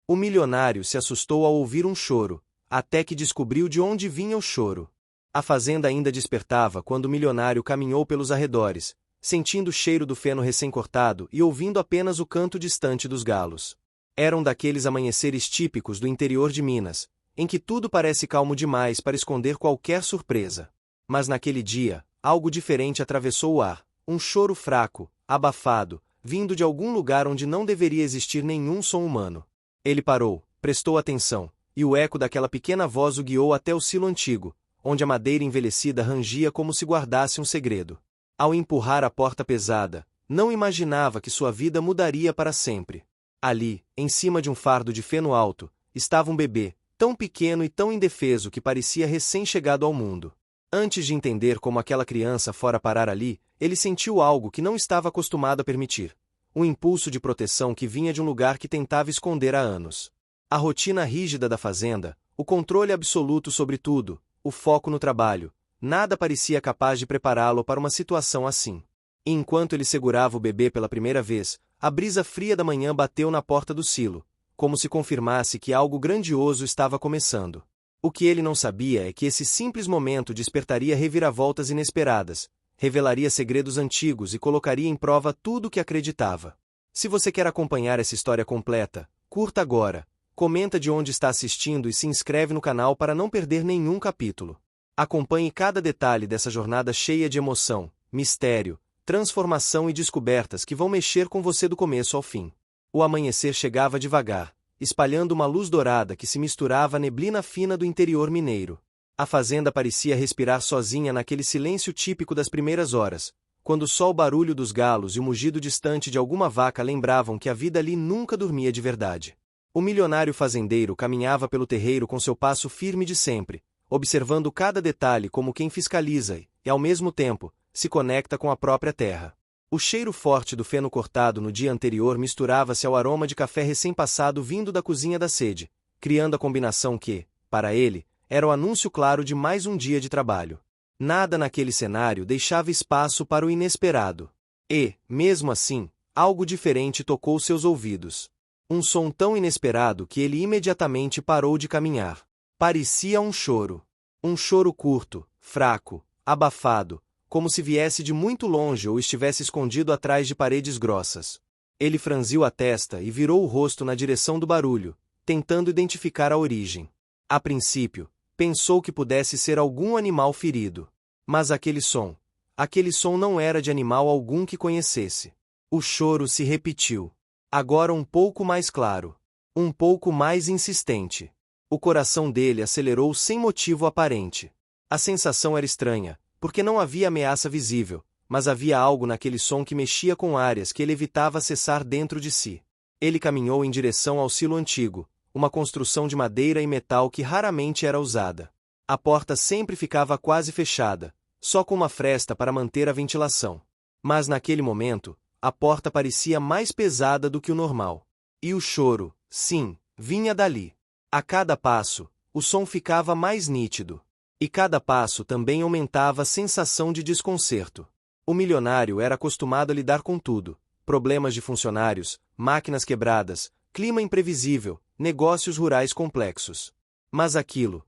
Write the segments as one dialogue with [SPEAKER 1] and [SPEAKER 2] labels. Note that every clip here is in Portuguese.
[SPEAKER 1] O milionário se assustou ao ouvir um choro, até que descobriu de onde vinha o choro. A fazenda ainda despertava quando o milionário caminhou pelos arredores, sentindo o cheiro do feno recém-cortado e ouvindo apenas o canto distante dos galos. Eram daqueles amanheceres típicos do interior de Minas, em que tudo parece calmo demais para esconder qualquer surpresa. Mas naquele dia, algo diferente atravessou o ar, um choro fraco, abafado, vindo de algum lugar onde não deveria existir nenhum som humano. Ele parou, prestou atenção, e o eco daquela pequena voz o guiou até o silo antigo, onde a madeira envelhecida rangia como se guardasse um segredo. Ao empurrar a porta pesada, não imaginava que sua vida mudaria para sempre. Ali, em cima de um fardo de feno alto, estava um bebê, tão pequeno e tão indefeso que parecia recém-chegado ao mundo. Antes de entender como aquela criança fora parar ali, ele sentiu algo que não estava acostumado a permitir. Um impulso de proteção que vinha de um lugar que tentava esconder há anos. A rotina rígida da fazenda, o controle absoluto sobre tudo, o foco no trabalho, nada parecia capaz de prepará-lo para uma situação assim. E enquanto ele segurava o bebê pela primeira vez, a brisa fria da manhã bateu na porta do silo, como se confirmasse que algo grandioso estava começando. O que ele não sabia é que esse simples momento despertaria reviravoltas inesperadas, revelaria segredos antigos e colocaria em prova tudo o que acreditava. Se você quer acompanhar essa história completa, curta agora, comenta de onde está assistindo e se inscreve no canal para não perder nenhum capítulo. Acompanhe cada detalhe dessa jornada cheia de emoção, mistério, transformação e descobertas que vão mexer com você do começo ao fim. O amanhecer chegava devagar, espalhando uma luz dourada que se misturava à neblina fina do interior mineiro. A fazenda parecia respirar sozinha naquele silêncio típico das primeiras horas, quando só o barulho dos galos e o mugido distante de alguma vaca lembravam que a vida ali nunca dormia de verdade. O milionário fazendeiro caminhava pelo terreiro com seu passo firme de sempre, observando cada detalhe como quem fiscaliza e, ao mesmo tempo, se conecta com a própria terra. O cheiro forte do feno cortado no dia anterior misturava-se ao aroma de café recém-passado vindo da cozinha da sede, criando a combinação que, para ele, era o anúncio claro de mais um dia de trabalho. Nada naquele cenário deixava espaço para o inesperado. E, mesmo assim, algo diferente tocou seus ouvidos. Um som tão inesperado que ele imediatamente parou de caminhar. Parecia um choro. Um choro curto, fraco, abafado, como se viesse de muito longe ou estivesse escondido atrás de paredes grossas. Ele franziu a testa e virou o rosto na direção do barulho, tentando identificar a origem. A princípio, pensou que pudesse ser algum animal ferido. Mas aquele som não era de animal algum que conhecesse. O choro se repetiu. Agora um pouco mais claro. Um pouco mais insistente. O coração dele acelerou sem motivo aparente. A sensação era estranha, porque não havia ameaça visível, mas havia algo naquele som que mexia com áreas que ele evitava acessar dentro de si. Ele caminhou em direção ao silo antigo, uma construção de madeira e metal que raramente era usada. A porta sempre ficava quase fechada, só com uma fresta para manter a ventilação. Mas naquele momento, a porta parecia mais pesada do que o normal. E o choro, sim, vinha dali. A cada passo, o som ficava mais nítido. E cada passo também aumentava a sensação de desconcerto. O milionário era acostumado a lidar com tudo: problemas de funcionários, máquinas quebradas, clima imprevisível, negócios rurais complexos. Mas aquilo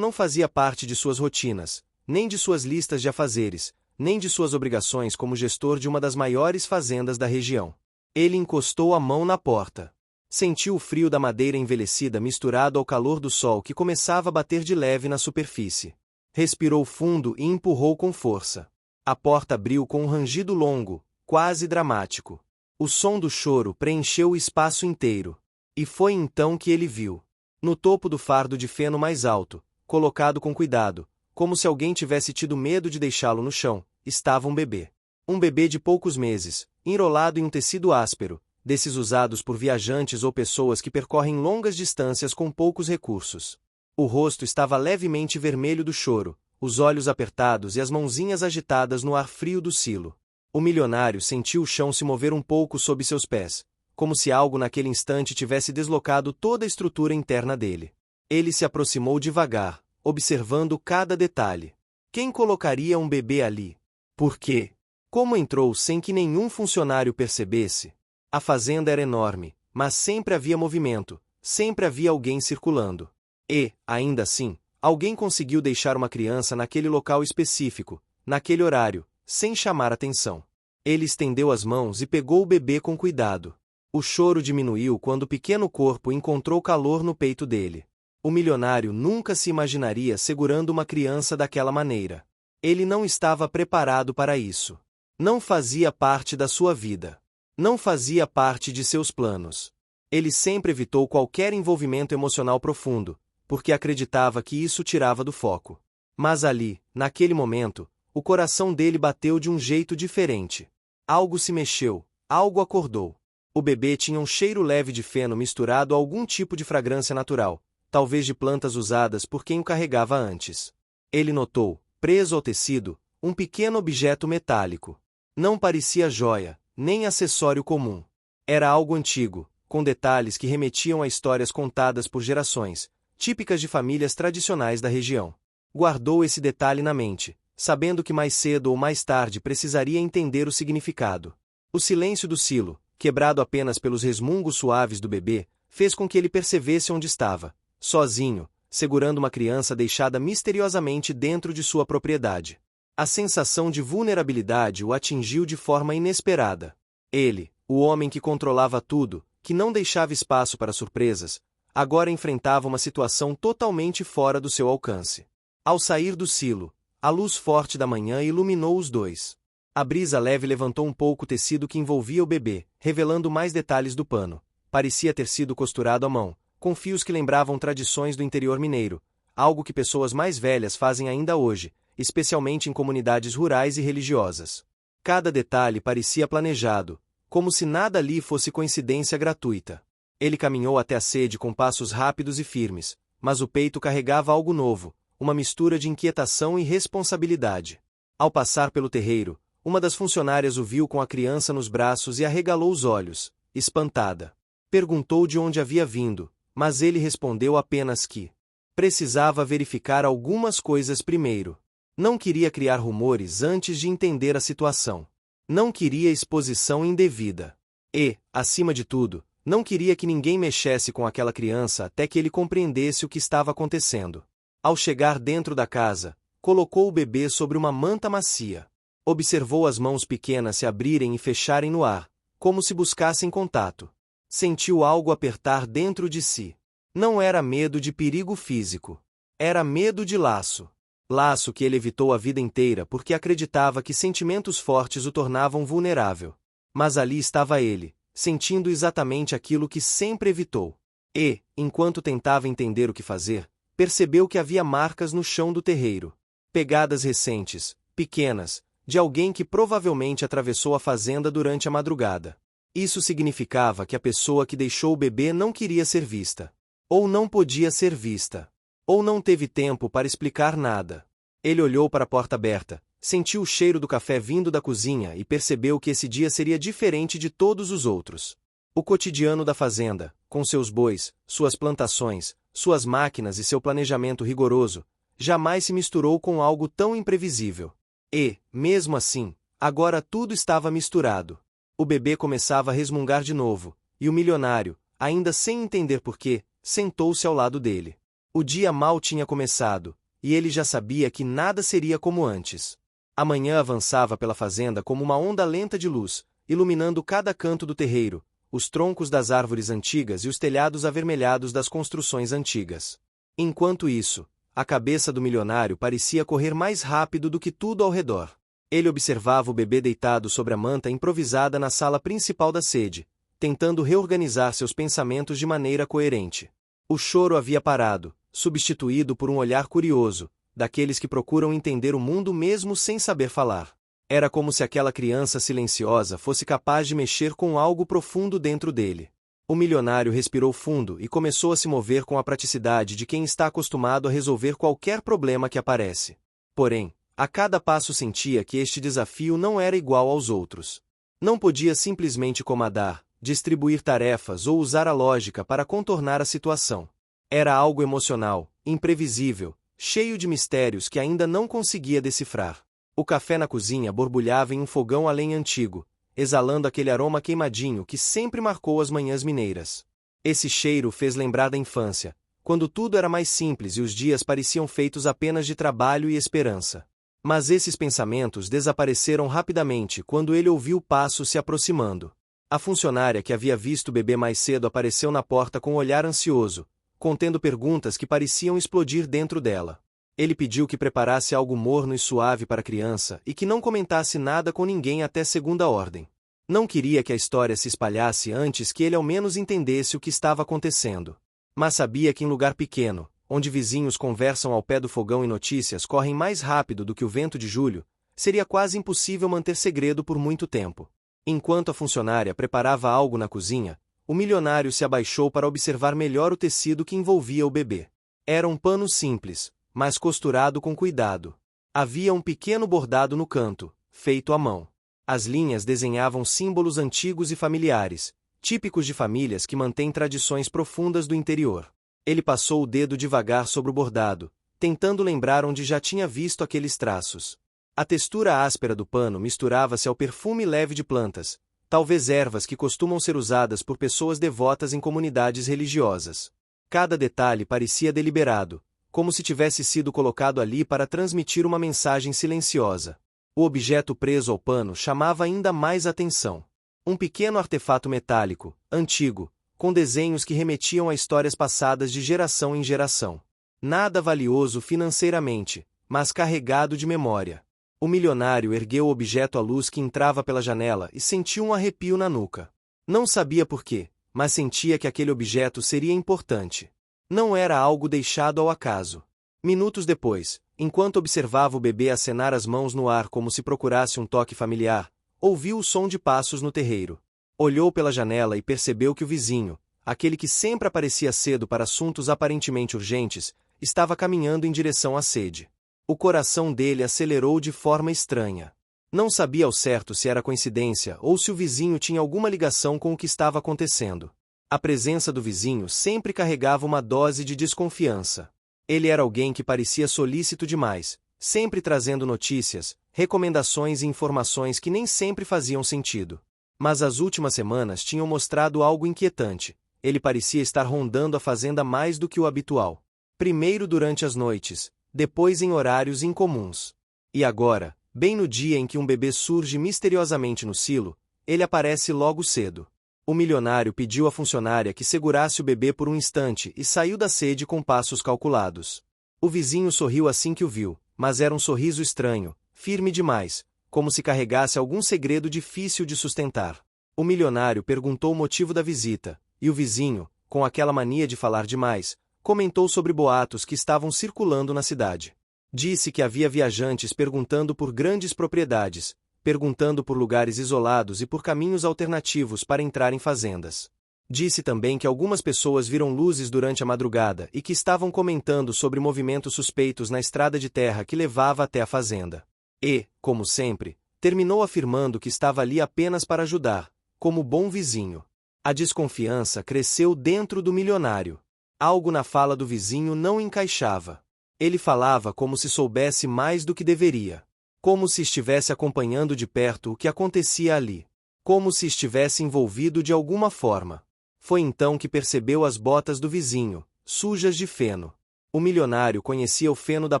[SPEAKER 1] não fazia parte de suas rotinas, nem de suas listas de afazeres, nem de suas obrigações como gestor de uma das maiores fazendas da região. Ele encostou a mão na porta. Sentiu o frio da madeira envelhecida misturado ao calor do sol que começava a bater de leve na superfície. Respirou fundo e empurrou com força. A porta abriu com um rangido longo, quase dramático. O som do choro preencheu o espaço inteiro. E foi então que ele viu. No topo do fardo de feno mais alto, colocado com cuidado, como se alguém tivesse tido medo de deixá-lo no chão, estava um bebê. Um bebê de poucos meses, enrolado em um tecido áspero, desses usados por viajantes ou pessoas que percorrem longas distâncias com poucos recursos. O rosto estava levemente vermelho do choro, os olhos apertados e as mãozinhas agitadas no ar frio do silo. O milionário sentiu o chão se mover um pouco sob seus pés, como se algo naquele instante tivesse deslocado toda a estrutura interna dele. Ele se aproximou devagar, observando cada detalhe. Quem colocaria um bebê ali? Por quê? Como entrou sem que nenhum funcionário percebesse? A fazenda era enorme, mas sempre havia movimento, sempre havia alguém circulando. E, ainda assim, alguém conseguiu deixar uma criança naquele local específico, naquele horário, sem chamar atenção. Ele estendeu as mãos e pegou o bebê com cuidado. O choro diminuiu quando o pequeno corpo encontrou calor no peito dele. O milionário nunca se imaginaria segurando uma criança daquela maneira. Ele não estava preparado para isso. Não fazia parte da sua vida. Não fazia parte de seus planos. Ele sempre evitou qualquer envolvimento emocional profundo, porque acreditava que isso tirava do foco. Mas ali, naquele momento, o coração dele bateu de um jeito diferente. Algo se mexeu, algo acordou. O bebê tinha um cheiro leve de feno misturado a algum tipo de fragrância natural, talvez de plantas usadas por quem o carregava antes. Ele notou, preso ao tecido, um pequeno objeto metálico. Não parecia joia, nem acessório comum. Era algo antigo, com detalhes que remetiam a histórias contadas por gerações, típicas de famílias tradicionais da região. Guardou esse detalhe na mente, sabendo que mais cedo ou mais tarde precisaria entender o significado. O silêncio do silo, quebrado apenas pelos resmungos suaves do bebê, fez com que ele percebesse onde estava, sozinho, segurando uma criança deixada misteriosamente dentro de sua propriedade. A sensação de vulnerabilidade o atingiu de forma inesperada. Ele, o homem que controlava tudo, que não deixava espaço para surpresas, agora enfrentava uma situação totalmente fora do seu alcance. Ao sair do silo, a luz forte da manhã iluminou os dois. A brisa leve levantou um pouco o tecido que envolvia o bebê, revelando mais detalhes do pano. Parecia ter sido costurado à mão, com fios que lembravam tradições do interior mineiro, algo que pessoas mais velhas fazem ainda hoje, especialmente em comunidades rurais e religiosas. Cada detalhe parecia planejado, como se nada ali fosse coincidência gratuita. Ele caminhou até a sede com passos rápidos e firmes, mas o peito carregava algo novo, uma mistura de inquietação e responsabilidade. Ao passar pelo terreiro, uma das funcionárias o viu com a criança nos braços e arregalou os olhos, espantada. Perguntou de onde havia vindo, mas ele respondeu apenas que precisava verificar algumas coisas primeiro. Não queria criar rumores antes de entender a situação. Não queria exposição indevida. E, acima de tudo, não queria que ninguém mexesse com aquela criança até que ele compreendesse o que estava acontecendo. Ao chegar dentro da casa, colocou o bebê sobre uma manta macia. Observou as mãos pequenas se abrirem e fecharem no ar, como se buscassem contato. Sentiu algo apertar dentro de si. Não era medo de perigo físico. Era medo de laço. Laço que ele evitou a vida inteira porque acreditava que sentimentos fortes o tornavam vulnerável. Mas ali estava ele, sentindo exatamente aquilo que sempre evitou. E, enquanto tentava entender o que fazer, percebeu que havia marcas no chão do terreiro. Pegadas recentes, pequenas, de alguém que provavelmente atravessou a fazenda durante a madrugada. Isso significava que a pessoa que deixou o bebê não queria ser vista. Ou não podia ser vista. Ou não teve tempo para explicar nada. Ele olhou para a porta aberta, sentiu o cheiro do café vindo da cozinha e percebeu que esse dia seria diferente de todos os outros. O cotidiano da fazenda, com seus bois, suas plantações, suas máquinas e seu planejamento rigoroso, jamais se misturou com algo tão imprevisível. E, mesmo assim, agora tudo estava misturado. O bebê começava a resmungar de novo, e o milionário, ainda sem entender porquê, sentou-se ao lado dele. O dia mal tinha começado, e ele já sabia que nada seria como antes. A manhã avançava pela fazenda como uma onda lenta de luz, iluminando cada canto do terreiro, os troncos das árvores antigas e os telhados avermelhados das construções antigas. Enquanto isso, a cabeça do milionário parecia correr mais rápido do que tudo ao redor. Ele observava o bebê deitado sobre a manta improvisada na sala principal da sede, tentando reorganizar seus pensamentos de maneira coerente. O choro havia parado, substituído por um olhar curioso, daqueles que procuram entender o mundo mesmo sem saber falar. Era como se aquela criança silenciosa fosse capaz de mexer com algo profundo dentro dele. O milionário respirou fundo e começou a se mover com a praticidade de quem está acostumado a resolver qualquer problema que aparece. Porém, a cada passo sentia que este desafio não era igual aos outros. Não podia simplesmente comandar, distribuir tarefas ou usar a lógica para contornar a situação. Era algo emocional, imprevisível, cheio de mistérios que ainda não conseguia decifrar. O café na cozinha borbulhava em um fogão a lenha antigo, exalando aquele aroma queimadinho que sempre marcou as manhãs mineiras. Esse cheiro fez lembrar da infância, quando tudo era mais simples e os dias pareciam feitos apenas de trabalho e esperança. Mas esses pensamentos desapareceram rapidamente quando ele ouviu passos se aproximando. A funcionária que havia visto o bebê mais cedo apareceu na porta com um olhar ansioso, contendo perguntas que pareciam explodir dentro dela. Ele pediu que preparasse algo morno e suave para a criança e que não comentasse nada com ninguém até segunda ordem. Não queria que a história se espalhasse antes que ele ao menos entendesse o que estava acontecendo. Mas sabia que em lugar pequeno, onde vizinhos conversam ao pé do fogão e notícias correm mais rápido do que o vento de julho, seria quase impossível manter segredo por muito tempo. Enquanto a funcionária preparava algo na cozinha, o milionário se abaixou para observar melhor o tecido que envolvia o bebê. Era um pano simples, mas costurado com cuidado. Havia um pequeno bordado no canto, feito à mão. As linhas desenhavam símbolos antigos e familiares, típicos de famílias que mantêm tradições profundas do interior. Ele passou o dedo devagar sobre o bordado, tentando lembrar onde já tinha visto aqueles traços. A textura áspera do pano misturava-se ao perfume leve de plantas, talvez ervas que costumam ser usadas por pessoas devotas em comunidades religiosas. Cada detalhe parecia deliberado, como se tivesse sido colocado ali para transmitir uma mensagem silenciosa. O objeto preso ao pano chamava ainda mais atenção. Um pequeno artefato metálico, antigo, com desenhos que remetiam a histórias passadas de geração em geração. Nada valioso financeiramente, mas carregado de memória. O milionário ergueu o objeto à luz que entrava pela janela e sentiu um arrepio na nuca. Não sabia por quê, mas sentia que aquele objeto seria importante. Não era algo deixado ao acaso. Minutos depois, enquanto observava o bebê acenar as mãos no ar como se procurasse um toque familiar, ouviu o som de passos no terreiro. Olhou pela janela e percebeu que o vizinho, aquele que sempre aparecia cedo para assuntos aparentemente urgentes, estava caminhando em direção à sede. O coração dele acelerou de forma estranha. Não sabia ao certo se era coincidência ou se o vizinho tinha alguma ligação com o que estava acontecendo. A presença do vizinho sempre carregava uma dose de desconfiança. Ele era alguém que parecia solícito demais, sempre trazendo notícias, recomendações e informações que nem sempre faziam sentido. Mas as últimas semanas tinham mostrado algo inquietante. Ele parecia estar rondando a fazenda mais do que o habitual. Primeiro durante as noites, depois em horários incomuns. E agora, bem no dia em que um bebê surge misteriosamente no silo, ele aparece logo cedo. O milionário pediu à funcionária que segurasse o bebê por um instante e saiu da sede com passos calculados. O vizinho sorriu assim que o viu, mas era um sorriso estranho, firme demais, como se carregasse algum segredo difícil de sustentar. O milionário perguntou o motivo da visita, e o vizinho, com aquela mania de falar demais, comentou sobre boatos que estavam circulando na cidade. Disse que havia viajantes perguntando por grandes propriedades, perguntando por lugares isolados e por caminhos alternativos para entrar em fazendas. Disse também que algumas pessoas viram luzes durante a madrugada e que estavam comentando sobre movimentos suspeitos na estrada de terra que levava até a fazenda. E, como sempre, terminou afirmando que estava ali apenas para ajudar, como bom vizinho. A desconfiança cresceu dentro do milionário. Algo na fala do vizinho não encaixava. Ele falava como se soubesse mais do que deveria. Como se estivesse acompanhando de perto o que acontecia ali. Como se estivesse envolvido de alguma forma. Foi então que percebeu as botas do vizinho, sujas de feno. O milionário conhecia o feno da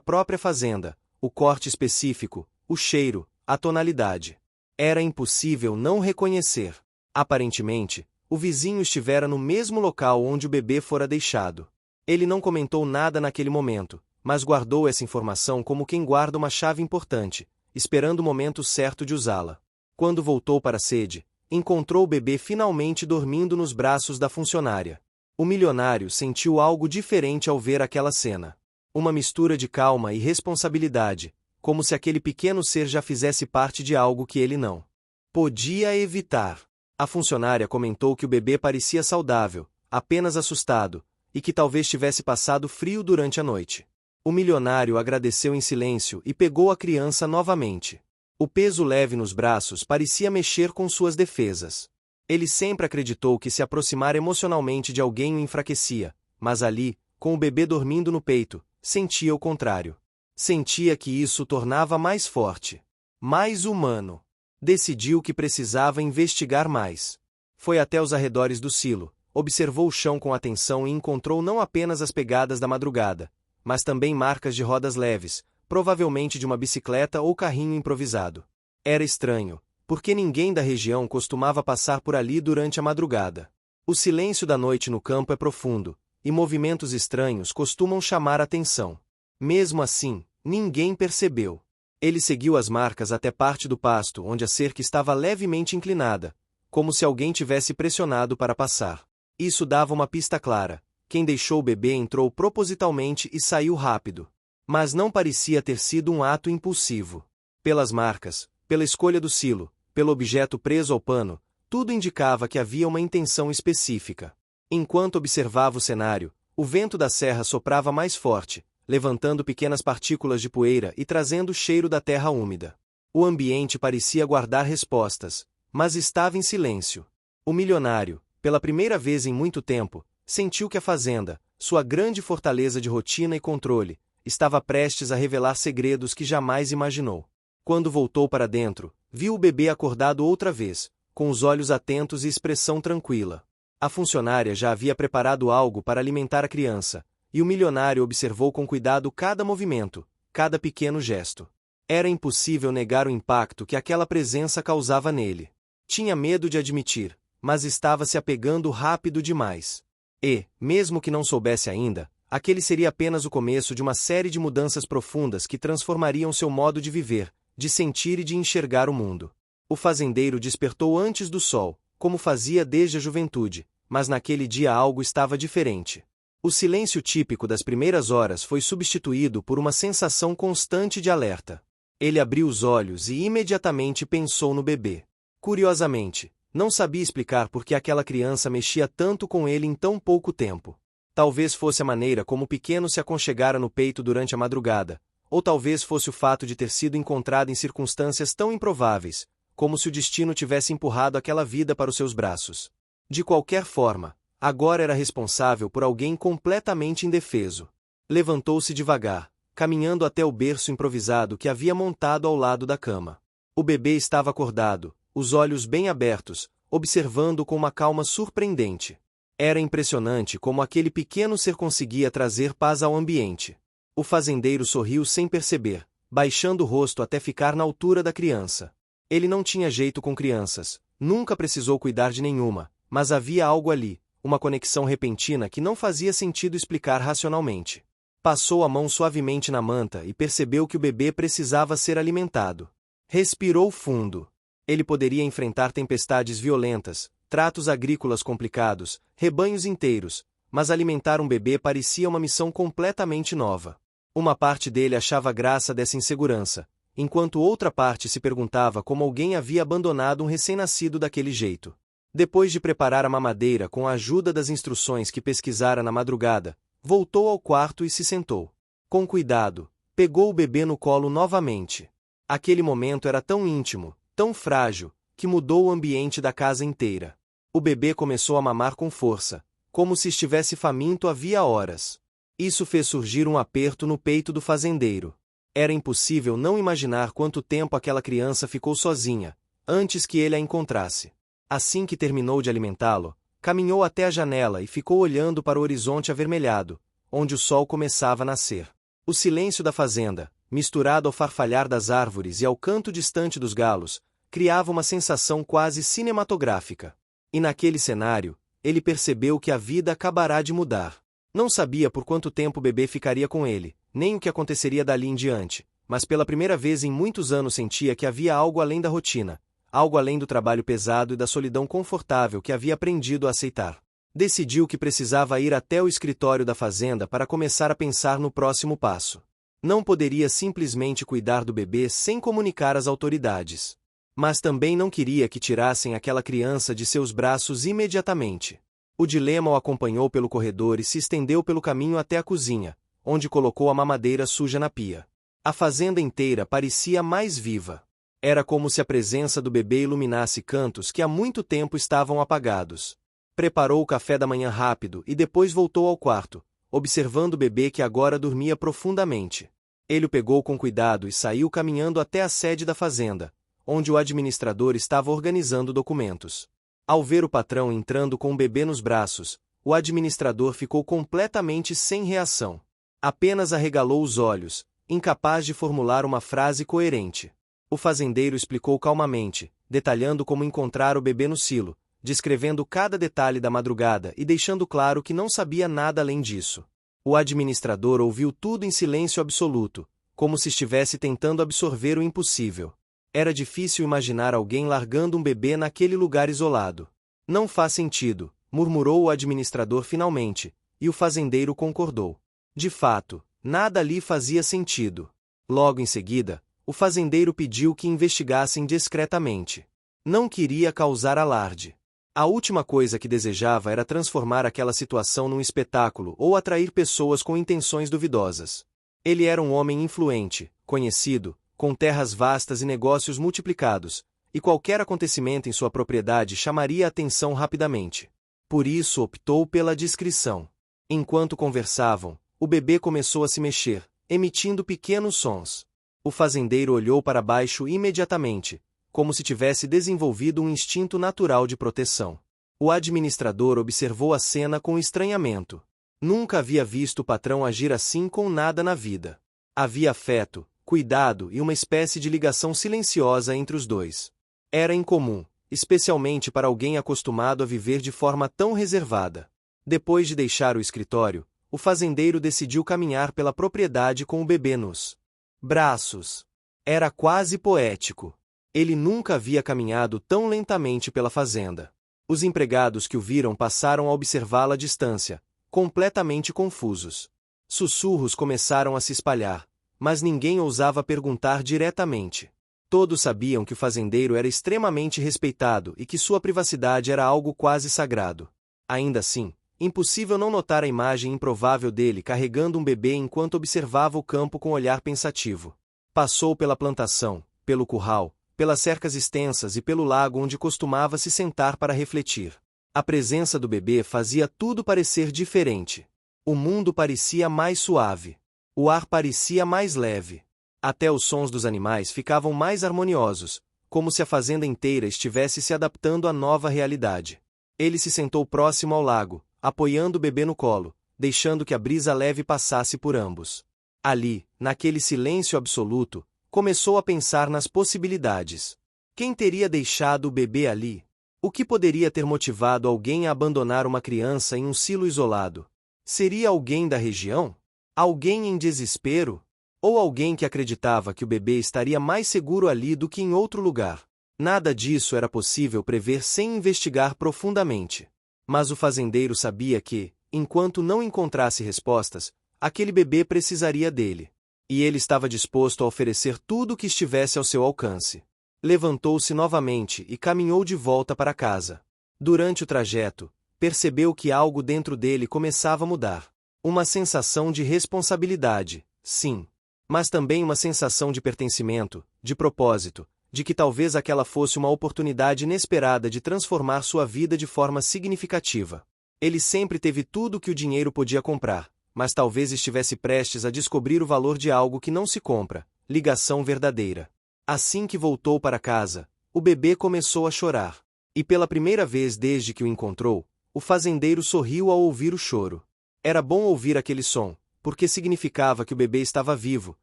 [SPEAKER 1] própria fazenda, o corte específico, o cheiro, a tonalidade. Era impossível não reconhecer. Aparentemente, o vizinho estivera no mesmo local onde o bebê fora deixado. Ele não comentou nada naquele momento, mas guardou essa informação como quem guarda uma chave importante, esperando o momento certo de usá-la. Quando voltou para a sede, encontrou o bebê finalmente dormindo nos braços da funcionária. O milionário sentiu algo diferente ao ver aquela cena. Uma mistura de calma e responsabilidade, como se aquele pequeno ser já fizesse parte de algo que ele não podia evitar. A funcionária comentou que o bebê parecia saudável, apenas assustado, e que talvez tivesse passado frio durante a noite. O milionário agradeceu em silêncio e pegou a criança novamente. O peso leve nos braços parecia mexer com suas defesas. Ele sempre acreditou que se aproximar emocionalmente de alguém o enfraquecia, mas ali, com o bebê dormindo no peito, sentia o contrário. Sentia que isso o tornava mais forte, mais humano. Decidiu que precisava investigar mais. Foi até os arredores do silo, observou o chão com atenção e encontrou não apenas as pegadas da madrugada, mas também marcas de rodas leves, provavelmente de uma bicicleta ou carrinho improvisado. Era estranho, porque ninguém da região costumava passar por ali durante a madrugada. O silêncio da noite no campo é profundo, e movimentos estranhos costumam chamar a atenção. Mesmo assim, ninguém percebeu. Ele seguiu as marcas até parte do pasto onde a cerca estava levemente inclinada, como se alguém tivesse pressionado para passar. Isso dava uma pista clara. Quem deixou o bebê entrou propositalmente e saiu rápido. Mas não parecia ter sido um ato impulsivo. Pelas marcas, pela escolha do silo, pelo objeto preso ao pano, tudo indicava que havia uma intenção específica. Enquanto observava o cenário, o vento da serra soprava mais forte, levantando pequenas partículas de poeira e trazendo o cheiro da terra úmida. O ambiente parecia guardar respostas, mas estava em silêncio. O milionário, pela primeira vez em muito tempo, sentiu que a fazenda, sua grande fortaleza de rotina e controle, estava prestes a revelar segredos que jamais imaginou. Quando voltou para dentro, viu o bebê acordado outra vez, com os olhos atentos e expressão tranquila. A funcionária já havia preparado algo para alimentar a criança, e o milionário observou com cuidado cada movimento, cada pequeno gesto. Era impossível negar o impacto que aquela presença causava nele. Tinha medo de admitir, mas estava se apegando rápido demais. E, mesmo que não soubesse ainda, aquele seria apenas o começo de uma série de mudanças profundas que transformariam seu modo de viver, de sentir e de enxergar o mundo. O fazendeiro despertou antes do sol, como fazia desde a juventude, mas naquele dia algo estava diferente. O silêncio típico das primeiras horas foi substituído por uma sensação constante de alerta. Ele abriu os olhos e imediatamente pensou no bebê. Curiosamente, não sabia explicar por que aquela criança mexia tanto com ele em tão pouco tempo. Talvez fosse a maneira como o pequeno se aconchegara no peito durante a madrugada, ou talvez fosse o fato de ter sido encontrado em circunstâncias tão improváveis, como se o destino tivesse empurrado aquela vida para os seus braços. De qualquer forma, agora era responsável por alguém completamente indefeso. Levantou-se devagar, caminhando até o berço improvisado que havia montado ao lado da cama. O bebê estava acordado, os olhos bem abertos, observando com uma calma surpreendente. Era impressionante como aquele pequeno ser conseguia trazer paz ao ambiente. O fazendeiro sorriu sem perceber, baixando o rosto até ficar na altura da criança. Ele não tinha jeito com crianças, nunca precisou cuidar de nenhuma, mas havia algo ali, uma conexão repentina que não fazia sentido explicar racionalmente. Passou a mão suavemente na manta e percebeu que o bebê precisava ser alimentado. Respirou fundo. Ele poderia enfrentar tempestades violentas, tratos agrícolas complicados, rebanhos inteiros, mas alimentar um bebê parecia uma missão completamente nova. Uma parte dele achava graça dessa insegurança, enquanto outra parte se perguntava como alguém havia abandonado um recém-nascido daquele jeito. Depois de preparar a mamadeira com a ajuda das instruções que pesquisara na madrugada, voltou ao quarto e se sentou. Com cuidado, pegou o bebê no colo novamente. Aquele momento era tão íntimo, tão frágil, que mudou o ambiente da casa inteira. O bebê começou a mamar com força, como se estivesse faminto havia horas. Isso fez surgir um aperto no peito do fazendeiro. Era impossível não imaginar quanto tempo aquela criança ficou sozinha, antes que ele a encontrasse. Assim que terminou de alimentá-lo, caminhou até a janela e ficou olhando para o horizonte avermelhado, onde o sol começava a nascer. O silêncio da fazenda, misturado ao farfalhar das árvores e ao canto distante dos galos, criava uma sensação quase cinematográfica. E naquele cenário, ele percebeu que a vida acabará de mudar. Não sabia por quanto tempo o bebê ficaria com ele, nem o que aconteceria dali em diante, mas pela primeira vez em muitos anos sentia que havia algo além da rotina, algo além do trabalho pesado e da solidão confortável que havia aprendido a aceitar. Decidiu que precisava ir até o escritório da fazenda para começar a pensar no próximo passo. Não poderia simplesmente cuidar do bebê sem comunicar às autoridades. Mas também não queria que tirassem aquela criança de seus braços imediatamente. O dilema o acompanhou pelo corredor e se estendeu pelo caminho até a cozinha, onde colocou a mamadeira suja na pia. A fazenda inteira parecia mais viva. Era como se a presença do bebê iluminasse cantos que há muito tempo estavam apagados. Preparou o café da manhã rápido e depois voltou ao quarto, observando o bebê que agora dormia profundamente. Ele o pegou com cuidado e saiu caminhando até a sede da fazenda, onde o administrador estava organizando documentos. Ao ver o patrão entrando com o bebê nos braços, o administrador ficou completamente sem reação. Apenas arregalou os olhos, incapaz de formular uma frase coerente. O fazendeiro explicou calmamente, detalhando como encontrar o bebê no silo, descrevendo cada detalhe da madrugada e deixando claro que não sabia nada além disso. O administrador ouviu tudo em silêncio absoluto, como se estivesse tentando absorver o impossível. Era difícil imaginar alguém largando um bebê naquele lugar isolado. Não faz sentido, murmurou o administrador finalmente, e o fazendeiro concordou. De fato, nada ali fazia sentido. Logo em seguida, o fazendeiro pediu que investigassem discretamente. Não queria causar alarde. A última coisa que desejava era transformar aquela situação num espetáculo ou atrair pessoas com intenções duvidosas. Ele era um homem influente, conhecido, com terras vastas e negócios multiplicados, e qualquer acontecimento em sua propriedade chamaria a atenção rapidamente. Por isso optou pela discrição. Enquanto conversavam, o bebê começou a se mexer, emitindo pequenos sons. O fazendeiro olhou para baixo imediatamente, como se tivesse desenvolvido um instinto natural de proteção. O administrador observou a cena com estranhamento. Nunca havia visto o patrão agir assim com nada na vida. Havia afeto, cuidado e uma espécie de ligação silenciosa entre os dois. Era incomum, especialmente para alguém acostumado a viver de forma tão reservada. Depois de deixar o escritório, o fazendeiro decidiu caminhar pela propriedade com o bebê nos braços. Era quase poético. Ele nunca havia caminhado tão lentamente pela fazenda. Os empregados que o viram passaram a observá-lo à distância, completamente confusos. Sussurros começaram a se espalhar, mas ninguém ousava perguntar diretamente. Todos sabiam que o fazendeiro era extremamente respeitado e que sua privacidade era algo quase sagrado. Ainda assim, impossível não notar a imagem improvável dele carregando um bebê enquanto observava o campo com olhar pensativo. Passou pela plantação, pelo curral, pelas cercas extensas e pelo lago onde costumava se sentar para refletir. A presença do bebê fazia tudo parecer diferente. O mundo parecia mais suave. O ar parecia mais leve. Até os sons dos animais ficavam mais harmoniosos, como se a fazenda inteira estivesse se adaptando à nova realidade. Ele se sentou próximo ao lago, apoiando o bebê no colo, deixando que a brisa leve passasse por ambos. Ali, naquele silêncio absoluto, começou a pensar nas possibilidades. Quem teria deixado o bebê ali? O que poderia ter motivado alguém a abandonar uma criança em um silo isolado? Seria alguém da região? Alguém em desespero? Ou alguém que acreditava que o bebê estaria mais seguro ali do que em outro lugar? Nada disso era possível prever sem investigar profundamente. Mas o fazendeiro sabia que, enquanto não encontrasse respostas, aquele bebê precisaria dele. E ele estava disposto a oferecer tudo o que estivesse ao seu alcance. Levantou-se novamente e caminhou de volta para casa. Durante o trajeto, percebeu que algo dentro dele começava a mudar. Uma sensação de responsabilidade, sim. Mas também uma sensação de pertencimento, de propósito, de que talvez aquela fosse uma oportunidade inesperada de transformar sua vida de forma significativa. Ele sempre teve tudo o que o dinheiro podia comprar, mas talvez estivesse prestes a descobrir o valor de algo que não se compra, ligação verdadeira. Assim que voltou para casa, o bebê começou a chorar. E pela primeira vez desde que o encontrou, o fazendeiro sorriu ao ouvir o choro. Era bom ouvir aquele som, porque significava que o bebê estava vivo,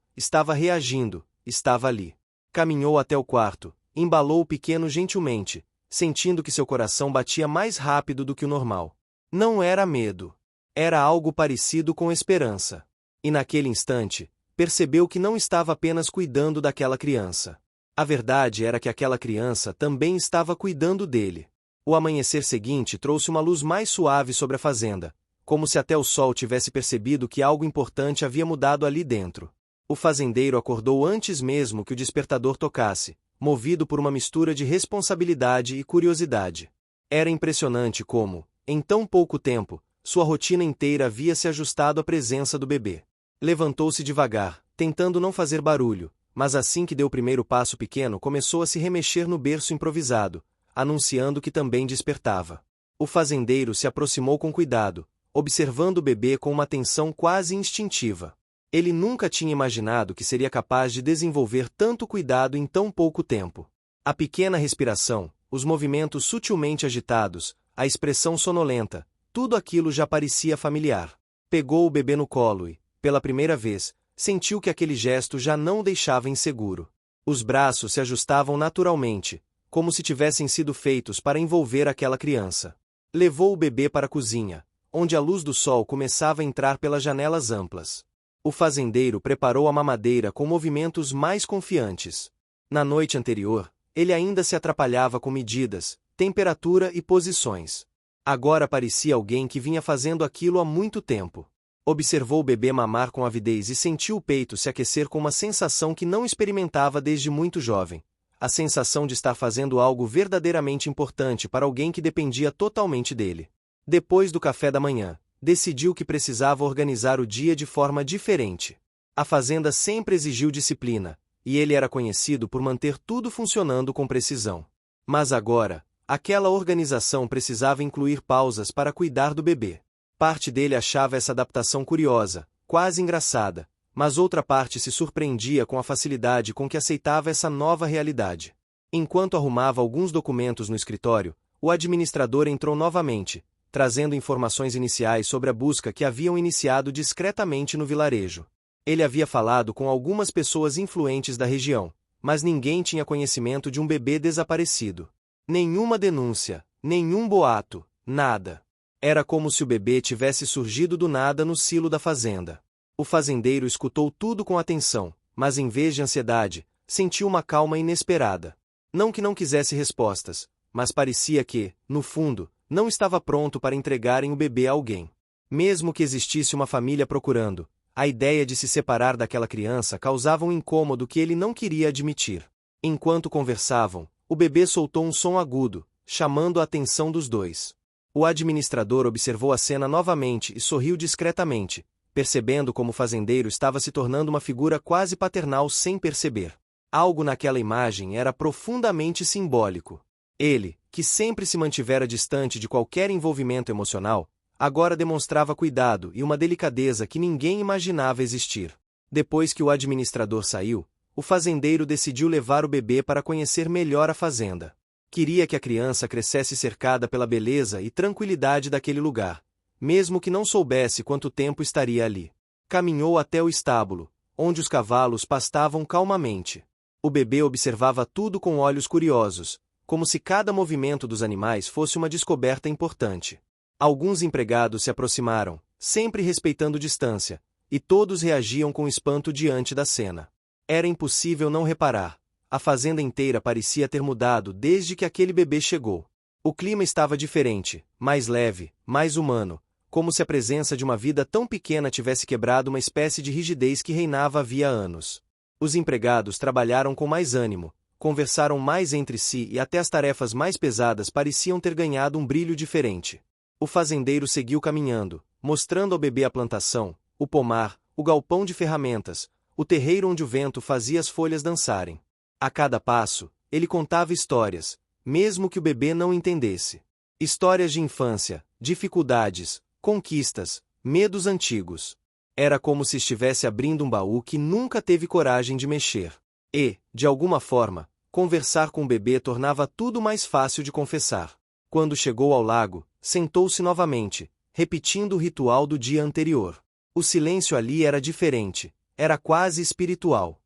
[SPEAKER 1] estava reagindo, estava ali. Caminhou até o quarto, embalou o pequeno gentilmente, sentindo que seu coração batia mais rápido do que o normal. Não era medo. Era algo parecido com esperança. E naquele instante, percebeu que não estava apenas cuidando daquela criança. A verdade era que aquela criança também estava cuidando dele. O amanhecer seguinte trouxe uma luz mais suave sobre a fazenda, como se até o sol tivesse percebido que algo importante havia mudado ali dentro. O fazendeiro acordou antes mesmo que o despertador tocasse, movido por uma mistura de responsabilidade e curiosidade. Era impressionante como, em tão pouco tempo, sua rotina inteira havia se ajustado à presença do bebê. Levantou-se devagar, tentando não fazer barulho, mas assim que deu o primeiro passo pequeno começou a se remexer no berço improvisado, anunciando que também despertava. O fazendeiro se aproximou com cuidado, observando o bebê com uma atenção quase instintiva. Ele nunca tinha imaginado que seria capaz de desenvolver tanto cuidado em tão pouco tempo. A pequena respiração, os movimentos sutilmente agitados, a expressão sonolenta, tudo aquilo já parecia familiar. Pegou o bebê no colo e, pela primeira vez, sentiu que aquele gesto já não o deixava inseguro. Os braços se ajustavam naturalmente, como se tivessem sido feitos para envolver aquela criança. Levou o bebê para a cozinha, onde a luz do sol começava a entrar pelas janelas amplas. O fazendeiro preparou a mamadeira com movimentos mais confiantes. Na noite anterior, ele ainda se atrapalhava com medidas, temperatura e posições. Agora parecia alguém que vinha fazendo aquilo há muito tempo. Observou o bebê mamar com avidez e sentiu o peito se aquecer com uma sensação que não experimentava desde muito jovem. A sensação de estar fazendo algo verdadeiramente importante para alguém que dependia totalmente dele. Depois do café da manhã, decidiu que precisava organizar o dia de forma diferente. A fazenda sempre exigiu disciplina, e ele era conhecido por manter tudo funcionando com precisão. Mas agora, aquela organização precisava incluir pausas para cuidar do bebê. Parte dele achava essa adaptação curiosa, quase engraçada, mas outra parte se surpreendia com a facilidade com que aceitava essa nova realidade. Enquanto arrumava alguns documentos no escritório, o administrador entrou novamente, trazendo informações iniciais sobre a busca que haviam iniciado discretamente no vilarejo. Ele havia falado com algumas pessoas influentes da região, mas ninguém tinha conhecimento de um bebê desaparecido. Nenhuma denúncia, nenhum boato, nada. Era como se o bebê tivesse surgido do nada no silo da fazenda. O fazendeiro escutou tudo com atenção, mas em vez de ansiedade, sentiu uma calma inesperada. Não que não quisesse respostas, mas parecia que, no fundo, não estava pronto para entregarem o bebê a alguém. Mesmo que existisse uma família procurando, a ideia de se separar daquela criança causava um incômodo que ele não queria admitir. Enquanto conversavam, o bebê soltou um som agudo, chamando a atenção dos dois. O administrador observou a cena novamente e sorriu discretamente, percebendo como o fazendeiro estava se tornando uma figura quase paternal sem perceber. Algo naquela imagem era profundamente simbólico. Ele, que sempre se mantivera distante de qualquer envolvimento emocional, agora demonstrava cuidado e uma delicadeza que ninguém imaginava existir. Depois que o administrador saiu, o fazendeiro decidiu levar o bebê para conhecer melhor a fazenda. Queria que a criança crescesse cercada pela beleza e tranquilidade daquele lugar, mesmo que não soubesse quanto tempo estaria ali. Caminhou até o estábulo, onde os cavalos pastavam calmamente. O bebê observava tudo com olhos curiosos, como se cada movimento dos animais fosse uma descoberta importante. Alguns empregados se aproximaram, sempre respeitando distância, e todos reagiam com espanto diante da cena. Era impossível não reparar. A fazenda inteira parecia ter mudado desde que aquele bebê chegou. O clima estava diferente, mais leve, mais humano, como se a presença de uma vida tão pequena tivesse quebrado uma espécie de rigidez que reinava havia anos. Os empregados trabalharam com mais ânimo, conversaram mais entre si e até as tarefas mais pesadas pareciam ter ganhado um brilho diferente. O fazendeiro seguiu caminhando, mostrando ao bebê a plantação, o pomar, o galpão de ferramentas, o terreiro onde o vento fazia as folhas dançarem. A cada passo, ele contava histórias, mesmo que o bebê não entendesse. Histórias de infância, dificuldades, conquistas, medos antigos. Era como se estivesse abrindo um baú que nunca teve coragem de mexer. E, de alguma forma, conversar com o bebê tornava tudo mais fácil de confessar. Quando chegou ao lago, sentou-se novamente, repetindo o ritual do dia anterior. O silêncio ali era diferente, era quase espiritual.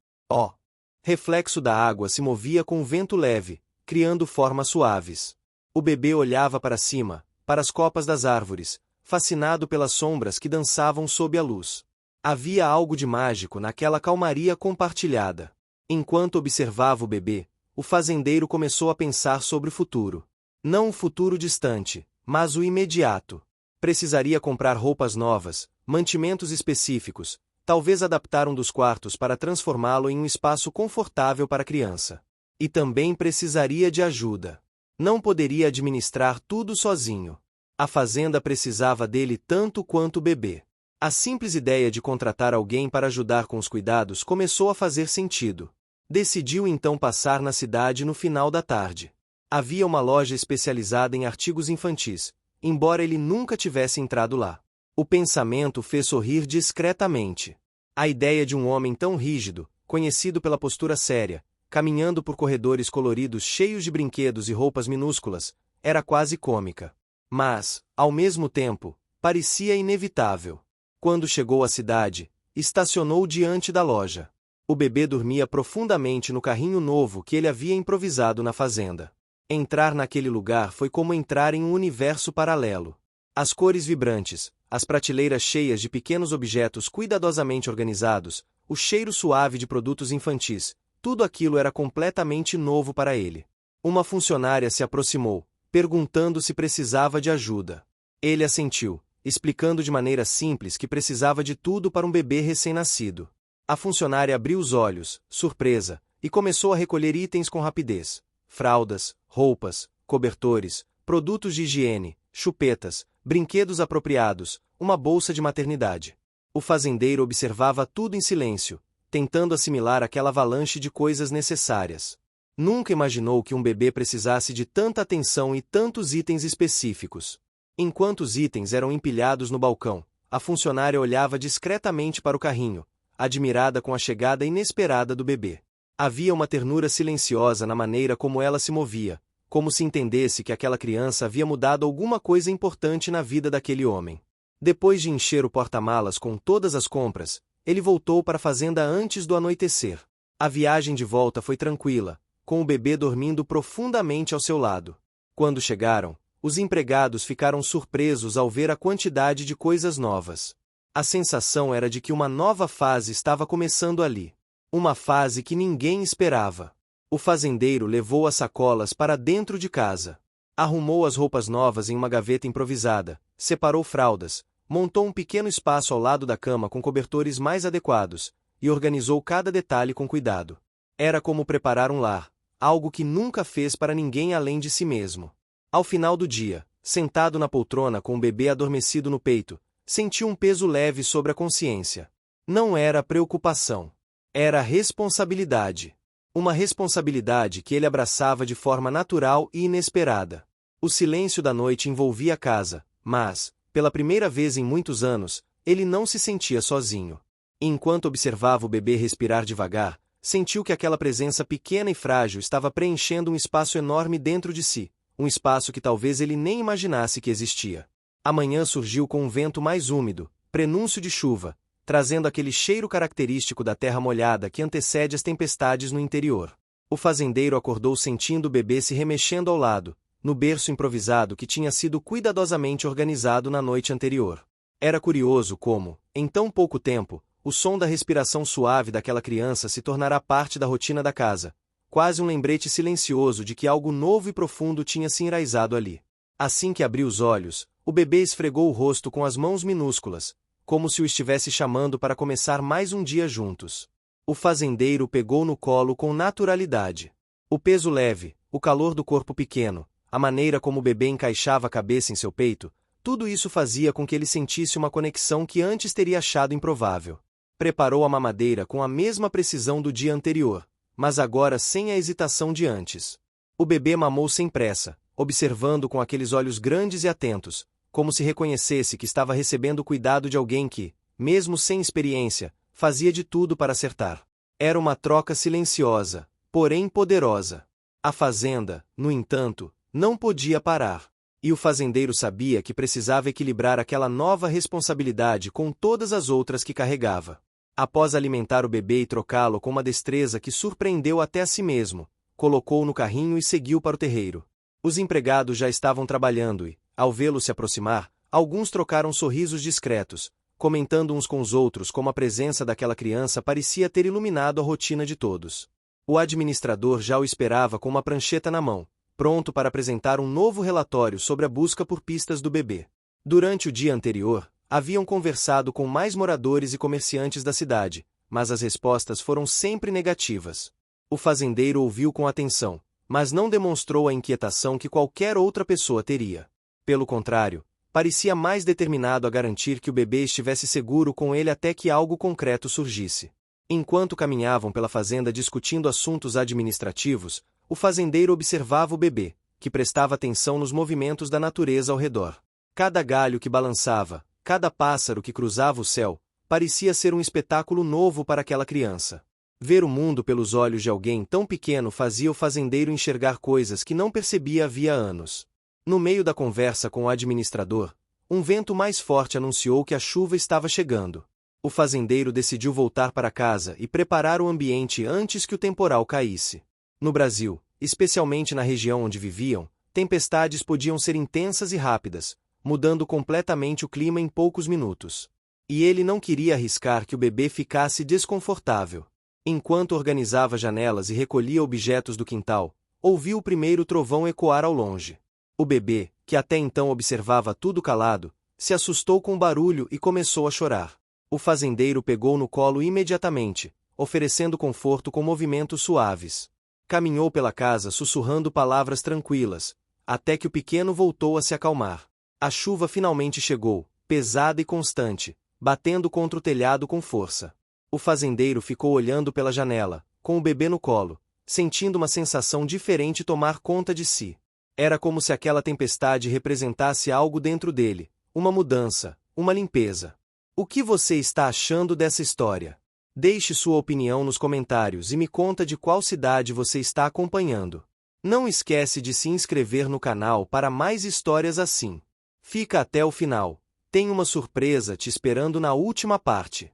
[SPEAKER 1] Reflexo da água se movia com o vento leve, criando formas suaves. O bebê olhava para cima, para as copas das árvores, fascinado pelas sombras que dançavam sob a luz. Havia algo de mágico naquela calmaria compartilhada. Enquanto observava o bebê, o fazendeiro começou a pensar sobre o futuro. Não um futuro distante, mas o imediato. Precisaria comprar roupas novas, mantimentos específicos, talvez adaptar um dos quartos para transformá-lo em um espaço confortável para a criança. E também precisaria de ajuda. Não poderia administrar tudo sozinho. A fazenda precisava dele tanto quanto o bebê. A simples ideia de contratar alguém para ajudar com os cuidados começou a fazer sentido. Decidiu então passar na cidade no final da tarde. Havia uma loja especializada em artigos infantis, embora ele nunca tivesse entrado lá. O pensamento fez sorrir discretamente. A ideia de um homem tão rígido, conhecido pela postura séria, caminhando por corredores coloridos cheios de brinquedos e roupas minúsculas, era quase cômica. Mas, ao mesmo tempo, parecia inevitável. Quando chegou à cidade, estacionou diante da loja. O bebê dormia profundamente no carrinho novo que ele havia improvisado na fazenda. Entrar naquele lugar foi como entrar em um universo paralelo. As cores vibrantes, as prateleiras cheias de pequenos objetos cuidadosamente organizados, o cheiro suave de produtos infantis, tudo aquilo era completamente novo para ele. Uma funcionária se aproximou, perguntando se precisava de ajuda. Ele assentiu, explicando de maneira simples que precisava de tudo para um bebê recém-nascido. A funcionária abriu os olhos, surpresa, e começou a recolher itens com rapidez. Fraldas, roupas, cobertores, produtos de higiene, chupetas, brinquedos apropriados, uma bolsa de maternidade. O fazendeiro observava tudo em silêncio, tentando assimilar aquela avalanche de coisas necessárias. Nunca imaginou que um bebê precisasse de tanta atenção e tantos itens específicos. Enquanto os itens eram empilhados no balcão, a funcionária olhava discretamente para o carrinho, admirada com a chegada inesperada do bebê. Havia uma ternura silenciosa na maneira como ela se movia, como se entendesse que aquela criança havia mudado alguma coisa importante na vida daquele homem. Depois de encher o porta-malas com todas as compras, ele voltou para a fazenda antes do anoitecer. A viagem de volta foi tranquila, com o bebê dormindo profundamente ao seu lado. Quando chegaram, os empregados ficaram surpresos ao ver a quantidade de coisas novas. A sensação era de que uma nova fase estava começando ali. Uma fase que ninguém esperava. O fazendeiro levou as sacolas para dentro de casa. Arrumou as roupas novas em uma gaveta improvisada, separou fraldas, montou um pequeno espaço ao lado da cama com cobertores mais adequados, e organizou cada detalhe com cuidado. Era como preparar um lar, algo que nunca fez para ninguém além de si mesmo. Ao final do dia, sentado na poltrona com o bebê adormecido no peito, sentiu um peso leve sobre a consciência. Não era preocupação. Era responsabilidade. Uma responsabilidade que ele abraçava de forma natural e inesperada. O silêncio da noite envolvia a casa, mas, pela primeira vez em muitos anos, ele não se sentia sozinho. Enquanto observava o bebê respirar devagar, sentiu que aquela presença pequena e frágil estava preenchendo um espaço enorme dentro de si, um espaço que talvez ele nem imaginasse que existia. A manhã surgiu com um vento mais úmido, prenúncio de chuva, trazendo aquele cheiro característico da terra molhada que antecede as tempestades no interior. O fazendeiro acordou sentindo o bebê se remexendo ao lado, no berço improvisado que tinha sido cuidadosamente organizado na noite anterior. Era curioso como, em tão pouco tempo, o som da respiração suave daquela criança se tornará parte da rotina da casa, quase um lembrete silencioso de que algo novo e profundo tinha se enraizado ali. Assim que abriu os olhos, o bebê esfregou o rosto com as mãos minúsculas, como se o estivesse chamando para começar mais um dia juntos. O fazendeiro pegou no colo com naturalidade. O peso leve, o calor do corpo pequeno, a maneira como o bebê encaixava a cabeça em seu peito, tudo isso fazia com que ele sentisse uma conexão que antes teria achado improvável. Preparou a mamadeira com a mesma precisão do dia anterior, mas agora sem a hesitação de antes. O bebê mamou sem pressa, observando com aqueles olhos grandes e atentos, como se reconhecesse que estava recebendo o cuidado de alguém que, mesmo sem experiência, fazia de tudo para acertar. Era uma troca silenciosa, porém poderosa. A fazenda, no entanto, não podia parar. E o fazendeiro sabia que precisava equilibrar aquela nova responsabilidade com todas as outras que carregava. Após alimentar o bebê e trocá-lo com uma destreza que surpreendeu até a si mesmo, colocou-o no carrinho e seguiu para o terreiro. Os empregados já estavam trabalhando e, ao vê-lo se aproximar, alguns trocaram sorrisos discretos, comentando uns com os outros como a presença daquela criança parecia ter iluminado a rotina de todos. O administrador já o esperava com uma prancheta na mão, pronto para apresentar um novo relatório sobre a busca por pistas do bebê. Durante o dia anterior, haviam conversado com mais moradores e comerciantes da cidade, mas as respostas foram sempre negativas. O fazendeiro ouviu com atenção, mas não demonstrou a inquietação que qualquer outra pessoa teria. Pelo contrário, parecia mais determinado a garantir que o bebê estivesse seguro com ele até que algo concreto surgisse. Enquanto caminhavam pela fazenda discutindo assuntos administrativos, o fazendeiro observava o bebê, que prestava atenção nos movimentos da natureza ao redor. Cada galho que balançava, cada pássaro que cruzava o céu, parecia ser um espetáculo novo para aquela criança. Ver o mundo pelos olhos de alguém tão pequeno fazia o fazendeiro enxergar coisas que não percebia havia anos. No meio da conversa com o administrador, um vento mais forte anunciou que a chuva estava chegando. O fazendeiro decidiu voltar para casa e preparar o ambiente antes que o temporal caísse. No Brasil, especialmente na região onde viviam, tempestades podiam ser intensas e rápidas, mudando completamente o clima em poucos minutos. E ele não queria arriscar que o bebê ficasse desconfortável. Enquanto organizava janelas e recolhia objetos do quintal, ouviu o primeiro trovão ecoar ao longe. O bebê, que até então observava tudo calado, se assustou com o barulho e começou a chorar. O fazendeiro pegou no colo imediatamente, oferecendo conforto com movimentos suaves. Caminhou pela casa sussurrando palavras tranquilas, até que o pequeno voltou a se acalmar. A chuva finalmente chegou, pesada e constante, batendo contra o telhado com força. O fazendeiro ficou olhando pela janela, com o bebê no colo, sentindo uma sensação diferente tomar conta de si. Era como se aquela tempestade representasse algo dentro dele, uma mudança, uma limpeza. O que você está achando dessa história? Deixe sua opinião nos comentários e me conta de qual cidade você está acompanhando. Não esquece de se inscrever no canal para mais histórias assim. Fica até o final. Tem uma surpresa te esperando na última parte.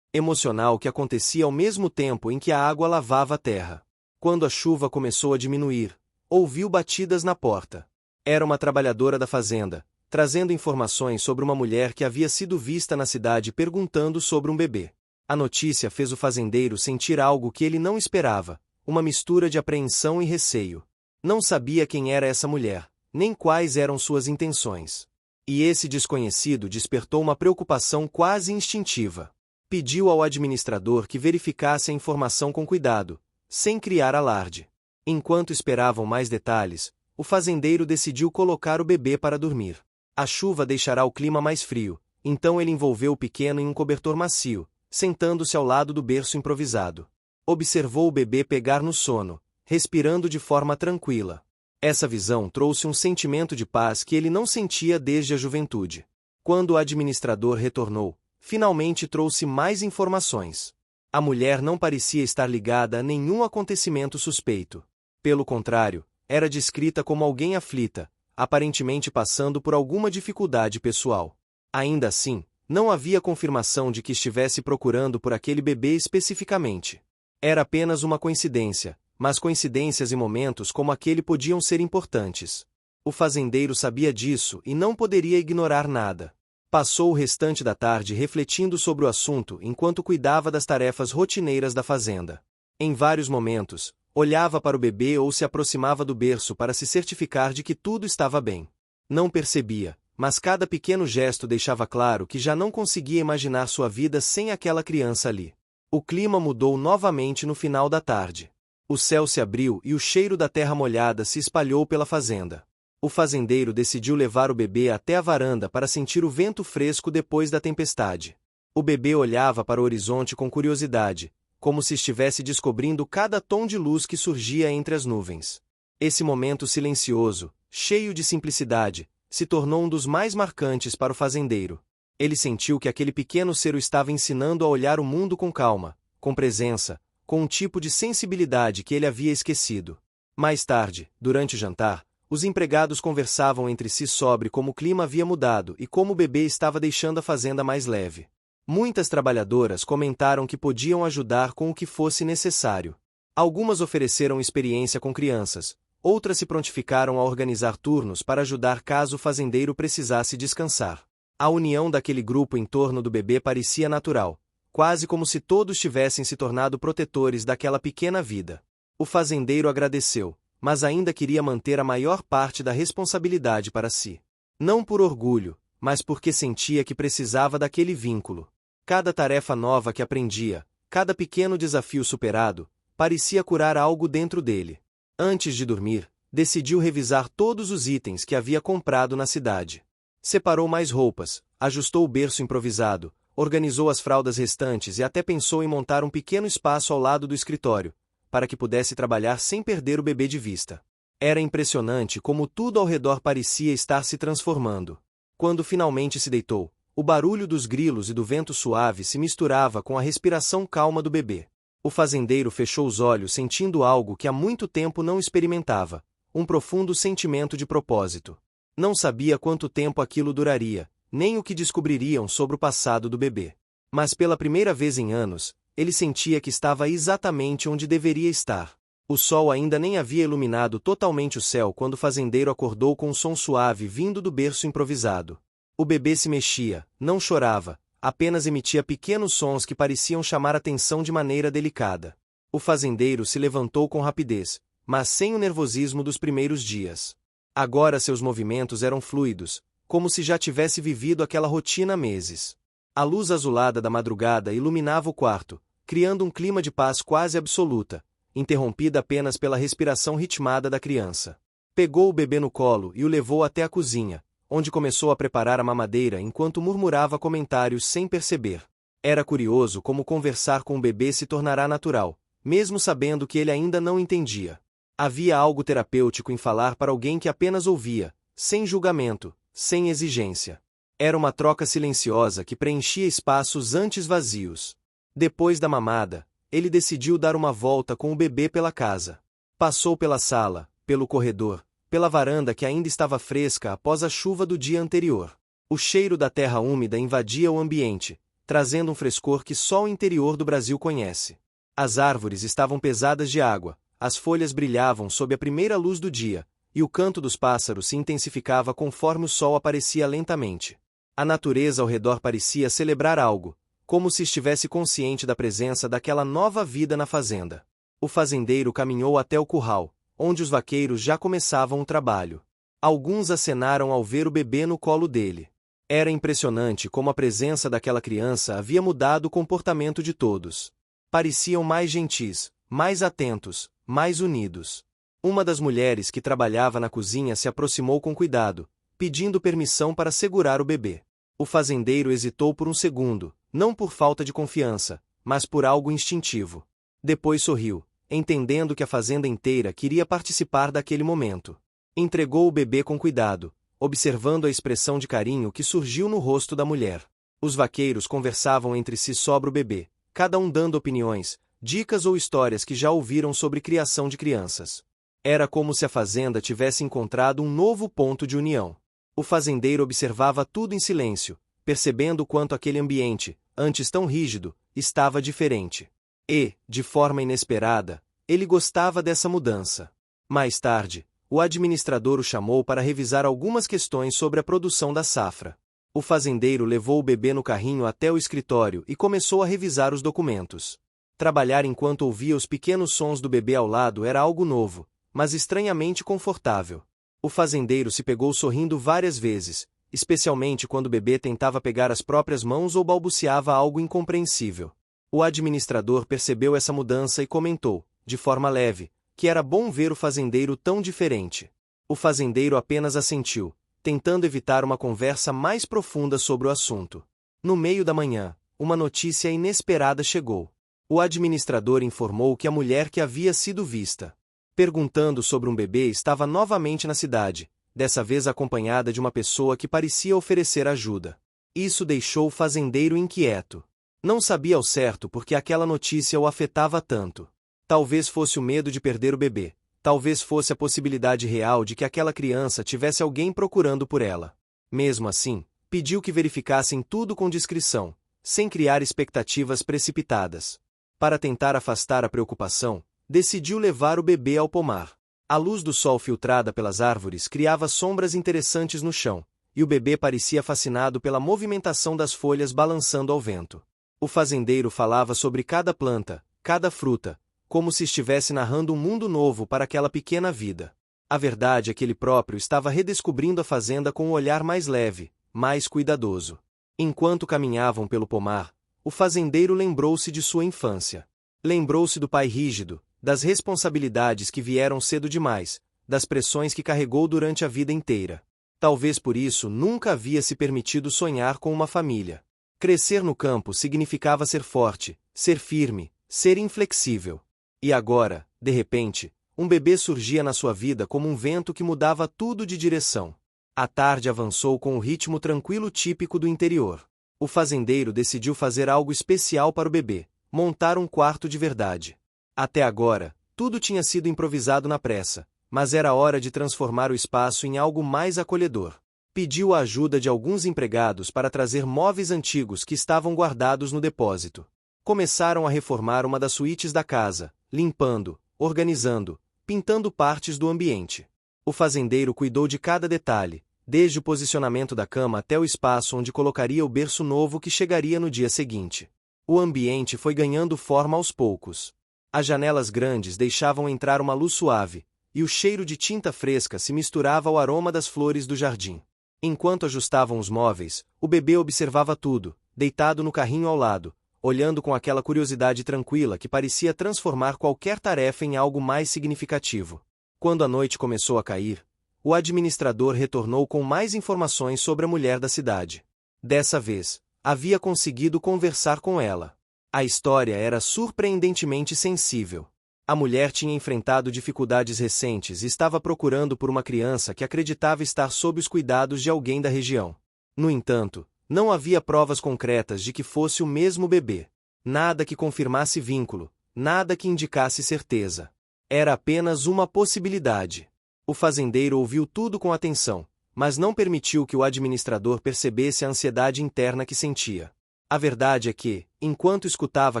[SPEAKER 1] Emocional que acontecia ao mesmo tempo em que a água lavava a terra. Quando a chuva começou a diminuir, ouviu batidas na porta. Era uma trabalhadora da fazenda, trazendo informações sobre uma mulher que havia sido vista na cidade perguntando sobre um bebê. A notícia fez o fazendeiro sentir algo que ele não esperava, uma mistura de apreensão e receio. Não sabia quem era essa mulher, nem quais eram suas intenções. E esse desconhecido despertou uma preocupação quase instintiva. Pediu ao administrador que verificasse a informação com cuidado, sem criar alarde. Enquanto esperavam mais detalhes, o fazendeiro decidiu colocar o bebê para dormir. A chuva deixará o clima mais frio, então ele envolveu o pequeno em um cobertor macio, sentando-se ao lado do berço improvisado. Observou o bebê pegar no sono, respirando de forma tranquila. Essa visão trouxe um sentimento de paz que ele não sentia desde a juventude. Quando o administrador retornou, finalmente trouxe mais informações. A mulher não parecia estar ligada a nenhum acontecimento suspeito. Pelo contrário, era descrita como alguém aflita, aparentemente passando por alguma dificuldade pessoal. Ainda assim, não havia confirmação de que estivesse procurando por aquele bebê especificamente. Era apenas uma coincidência, mas coincidências e momentos como aquele podiam ser importantes. O fazendeiro sabia disso e não poderia ignorar nada. Passou o restante da tarde refletindo sobre o assunto enquanto cuidava das tarefas rotineiras da fazenda. Em vários momentos, olhava para o bebê ou se aproximava do berço para se certificar de que tudo estava bem. Não percebia, mas cada pequeno gesto deixava claro que já não conseguia imaginar sua vida sem aquela criança ali. O clima mudou novamente no final da tarde. O céu se abriu e o cheiro da terra molhada se espalhou pela fazenda. O fazendeiro decidiu levar o bebê até a varanda para sentir o vento fresco depois da tempestade. O bebê olhava para o horizonte com curiosidade, como se estivesse descobrindo cada tom de luz que surgia entre as nuvens. Esse momento silencioso, cheio de simplicidade, se tornou um dos mais marcantes para o fazendeiro. Ele sentiu que aquele pequeno ser o estava ensinando a olhar o mundo com calma, com presença, com um tipo de sensibilidade que ele havia esquecido. Mais tarde, durante o jantar, os empregados conversavam entre si sobre como o clima havia mudado e como o bebê estava deixando a fazenda mais leve. Muitas trabalhadoras comentaram que podiam ajudar com o que fosse necessário. Algumas ofereceram experiência com crianças, outras se prontificaram a organizar turnos para ajudar caso o fazendeiro precisasse descansar. A união daquele grupo em torno do bebê parecia natural, quase como se todos tivessem se tornado protetores daquela pequena vida. O fazendeiro agradeceu, mas ainda queria manter a maior parte da responsabilidade para si. Não por orgulho, mas porque sentia que precisava daquele vínculo. Cada tarefa nova que aprendia, cada pequeno desafio superado, parecia curar algo dentro dele. Antes de dormir, decidiu revisar todos os itens que havia comprado na cidade. Separou mais roupas, ajustou o berço improvisado, organizou as fraldas restantes e até pensou em montar um pequeno espaço ao lado do escritório, para que pudesse trabalhar sem perder o bebê de vista. Era impressionante como tudo ao redor parecia estar se transformando. Quando finalmente se deitou, o barulho dos grilos e do vento suave se misturava com a respiração calma do bebê. O fazendeiro fechou os olhos sentindo algo que há muito tempo não experimentava, um profundo sentimento de propósito. Não sabia quanto tempo aquilo duraria, nem o que descobririam sobre o passado do bebê. Mas pela primeira vez em anos, ele sentia que estava exatamente onde deveria estar. O sol ainda nem havia iluminado totalmente o céu quando o fazendeiro acordou com um som suave vindo do berço improvisado. O bebê se mexia, não chorava, apenas emitia pequenos sons que pareciam chamar atenção de maneira delicada. O fazendeiro se levantou com rapidez, mas sem o nervosismo dos primeiros dias. Agora seus movimentos eram fluidos, como se já tivesse vivido aquela rotina há meses. A luz azulada da madrugada iluminava o quarto, criando um clima de paz quase absoluta, interrompida apenas pela respiração ritmada da criança. Pegou o bebê no colo e o levou até a cozinha, onde começou a preparar a mamadeira enquanto murmurava comentários sem perceber. Era curioso como conversar com o bebê se tornará natural, mesmo sabendo que ele ainda não entendia. Havia algo terapêutico em falar para alguém que apenas ouvia, sem julgamento, sem exigência. Era uma troca silenciosa que preenchia espaços antes vazios. Depois da mamada, ele decidiu dar uma volta com o bebê pela casa. Passou pela sala, pelo corredor, pela varanda que ainda estava fresca após a chuva do dia anterior. O cheiro da terra úmida invadia o ambiente, trazendo um frescor que só o interior do Brasil conhece. As árvores estavam pesadas de água, as folhas brilhavam sob a primeira luz do dia, e o canto dos pássaros se intensificava conforme o sol aparecia lentamente. A natureza ao redor parecia celebrar algo, como se estivesse consciente da presença daquela nova vida na fazenda. O fazendeiro caminhou até o curral, onde os vaqueiros já começavam o trabalho. Alguns acenaram ao ver o bebê no colo dele. Era impressionante como a presença daquela criança havia mudado o comportamento de todos. Pareciam mais gentis, mais atentos, mais unidos. Uma das mulheres que trabalhava na cozinha se aproximou com cuidado, pedindo permissão para segurar o bebê. O fazendeiro hesitou por um segundo, não por falta de confiança, mas por algo instintivo. Depois sorriu, entendendo que a fazenda inteira queria participar daquele momento. Entregou o bebê com cuidado, observando a expressão de carinho que surgiu no rosto da mulher. Os vaqueiros conversavam entre si sobre o bebê, cada um dando opiniões, dicas ou histórias que já ouviram sobre criação de crianças. Era como se a fazenda tivesse encontrado um novo ponto de união. O fazendeiro observava tudo em silêncio, percebendo o quanto aquele ambiente, antes tão rígido, estava diferente. E, de forma inesperada, ele gostava dessa mudança. Mais tarde, o administrador o chamou para revisar algumas questões sobre a produção da safra. O fazendeiro levou o bebê no carrinho até o escritório e começou a revisar os documentos. Trabalhar enquanto ouvia os pequenos sons do bebê ao lado era algo novo, mas estranhamente confortável. O fazendeiro se pegou sorrindo várias vezes, especialmente quando o bebê tentava pegar as próprias mãos ou balbuciava algo incompreensível. O administrador percebeu essa mudança e comentou, de forma leve, que era bom ver o fazendeiro tão diferente. O fazendeiro apenas assentiu, tentando evitar uma conversa mais profunda sobre o assunto. No meio da manhã, uma notícia inesperada chegou. O administrador informou que a mulher que havia sido vista, perguntando sobre um bebê, estava novamente na cidade, dessa vez acompanhada de uma pessoa que parecia oferecer ajuda. Isso deixou o fazendeiro inquieto. Não sabia ao certo por que aquela notícia o afetava tanto. Talvez fosse o medo de perder o bebê, talvez fosse a possibilidade real de que aquela criança tivesse alguém procurando por ela. Mesmo assim, pediu que verificassem tudo com discrição, sem criar expectativas precipitadas. Para tentar afastar a preocupação, decidiu levar o bebê ao pomar. A luz do sol filtrada pelas árvores criava sombras interessantes no chão, e o bebê parecia fascinado pela movimentação das folhas balançando ao vento. O fazendeiro falava sobre cada planta, cada fruta, como se estivesse narrando um mundo novo para aquela pequena vida. A verdade é que ele próprio estava redescobrindo a fazenda com um olhar mais leve, mais cuidadoso. Enquanto caminhavam pelo pomar, o fazendeiro lembrou-se de sua infância. Lembrou-se do pai rígido, das responsabilidades que vieram cedo demais, das pressões que carregou durante a vida inteira. Talvez por isso nunca havia se permitido sonhar com uma família. Crescer no campo significava ser forte, ser firme, ser inflexível. E agora, de repente, um bebê surgia na sua vida como um vento que mudava tudo de direção. A tarde avançou com o ritmo tranquilo típico do interior. O fazendeiro decidiu fazer algo especial para o bebê, montar um quarto de verdade. Até agora, tudo tinha sido improvisado na pressa, mas era hora de transformar o espaço em algo mais acolhedor. Pediu a ajuda de alguns empregados para trazer móveis antigos que estavam guardados no depósito. Começaram a reformar uma das suítes da casa, limpando, organizando, pintando partes do ambiente. O fazendeiro cuidou de cada detalhe, desde o posicionamento da cama até o espaço onde colocaria o berço novo que chegaria no dia seguinte. O ambiente foi ganhando forma aos poucos. As janelas grandes deixavam entrar uma luz suave, e o cheiro de tinta fresca se misturava ao aroma das flores do jardim. Enquanto ajustavam os móveis, o bebê observava tudo, deitado no carrinho ao lado, olhando com aquela curiosidade tranquila que parecia transformar qualquer tarefa em algo mais significativo. Quando a noite começou a cair, o administrador retornou com mais informações sobre a mulher da cidade. Dessa vez, havia conseguido conversar com ela. A história era surpreendentemente sensível. A mulher tinha enfrentado dificuldades recentes e estava procurando por uma criança que acreditava estar sob os cuidados de alguém da região. No entanto, não havia provas concretas de que fosse o mesmo bebê. Nada que confirmasse vínculo, nada que indicasse certeza. Era apenas uma possibilidade. O fazendeiro ouviu tudo com atenção, mas não permitiu que o administrador percebesse a ansiedade interna que sentia. A verdade é que, enquanto escutava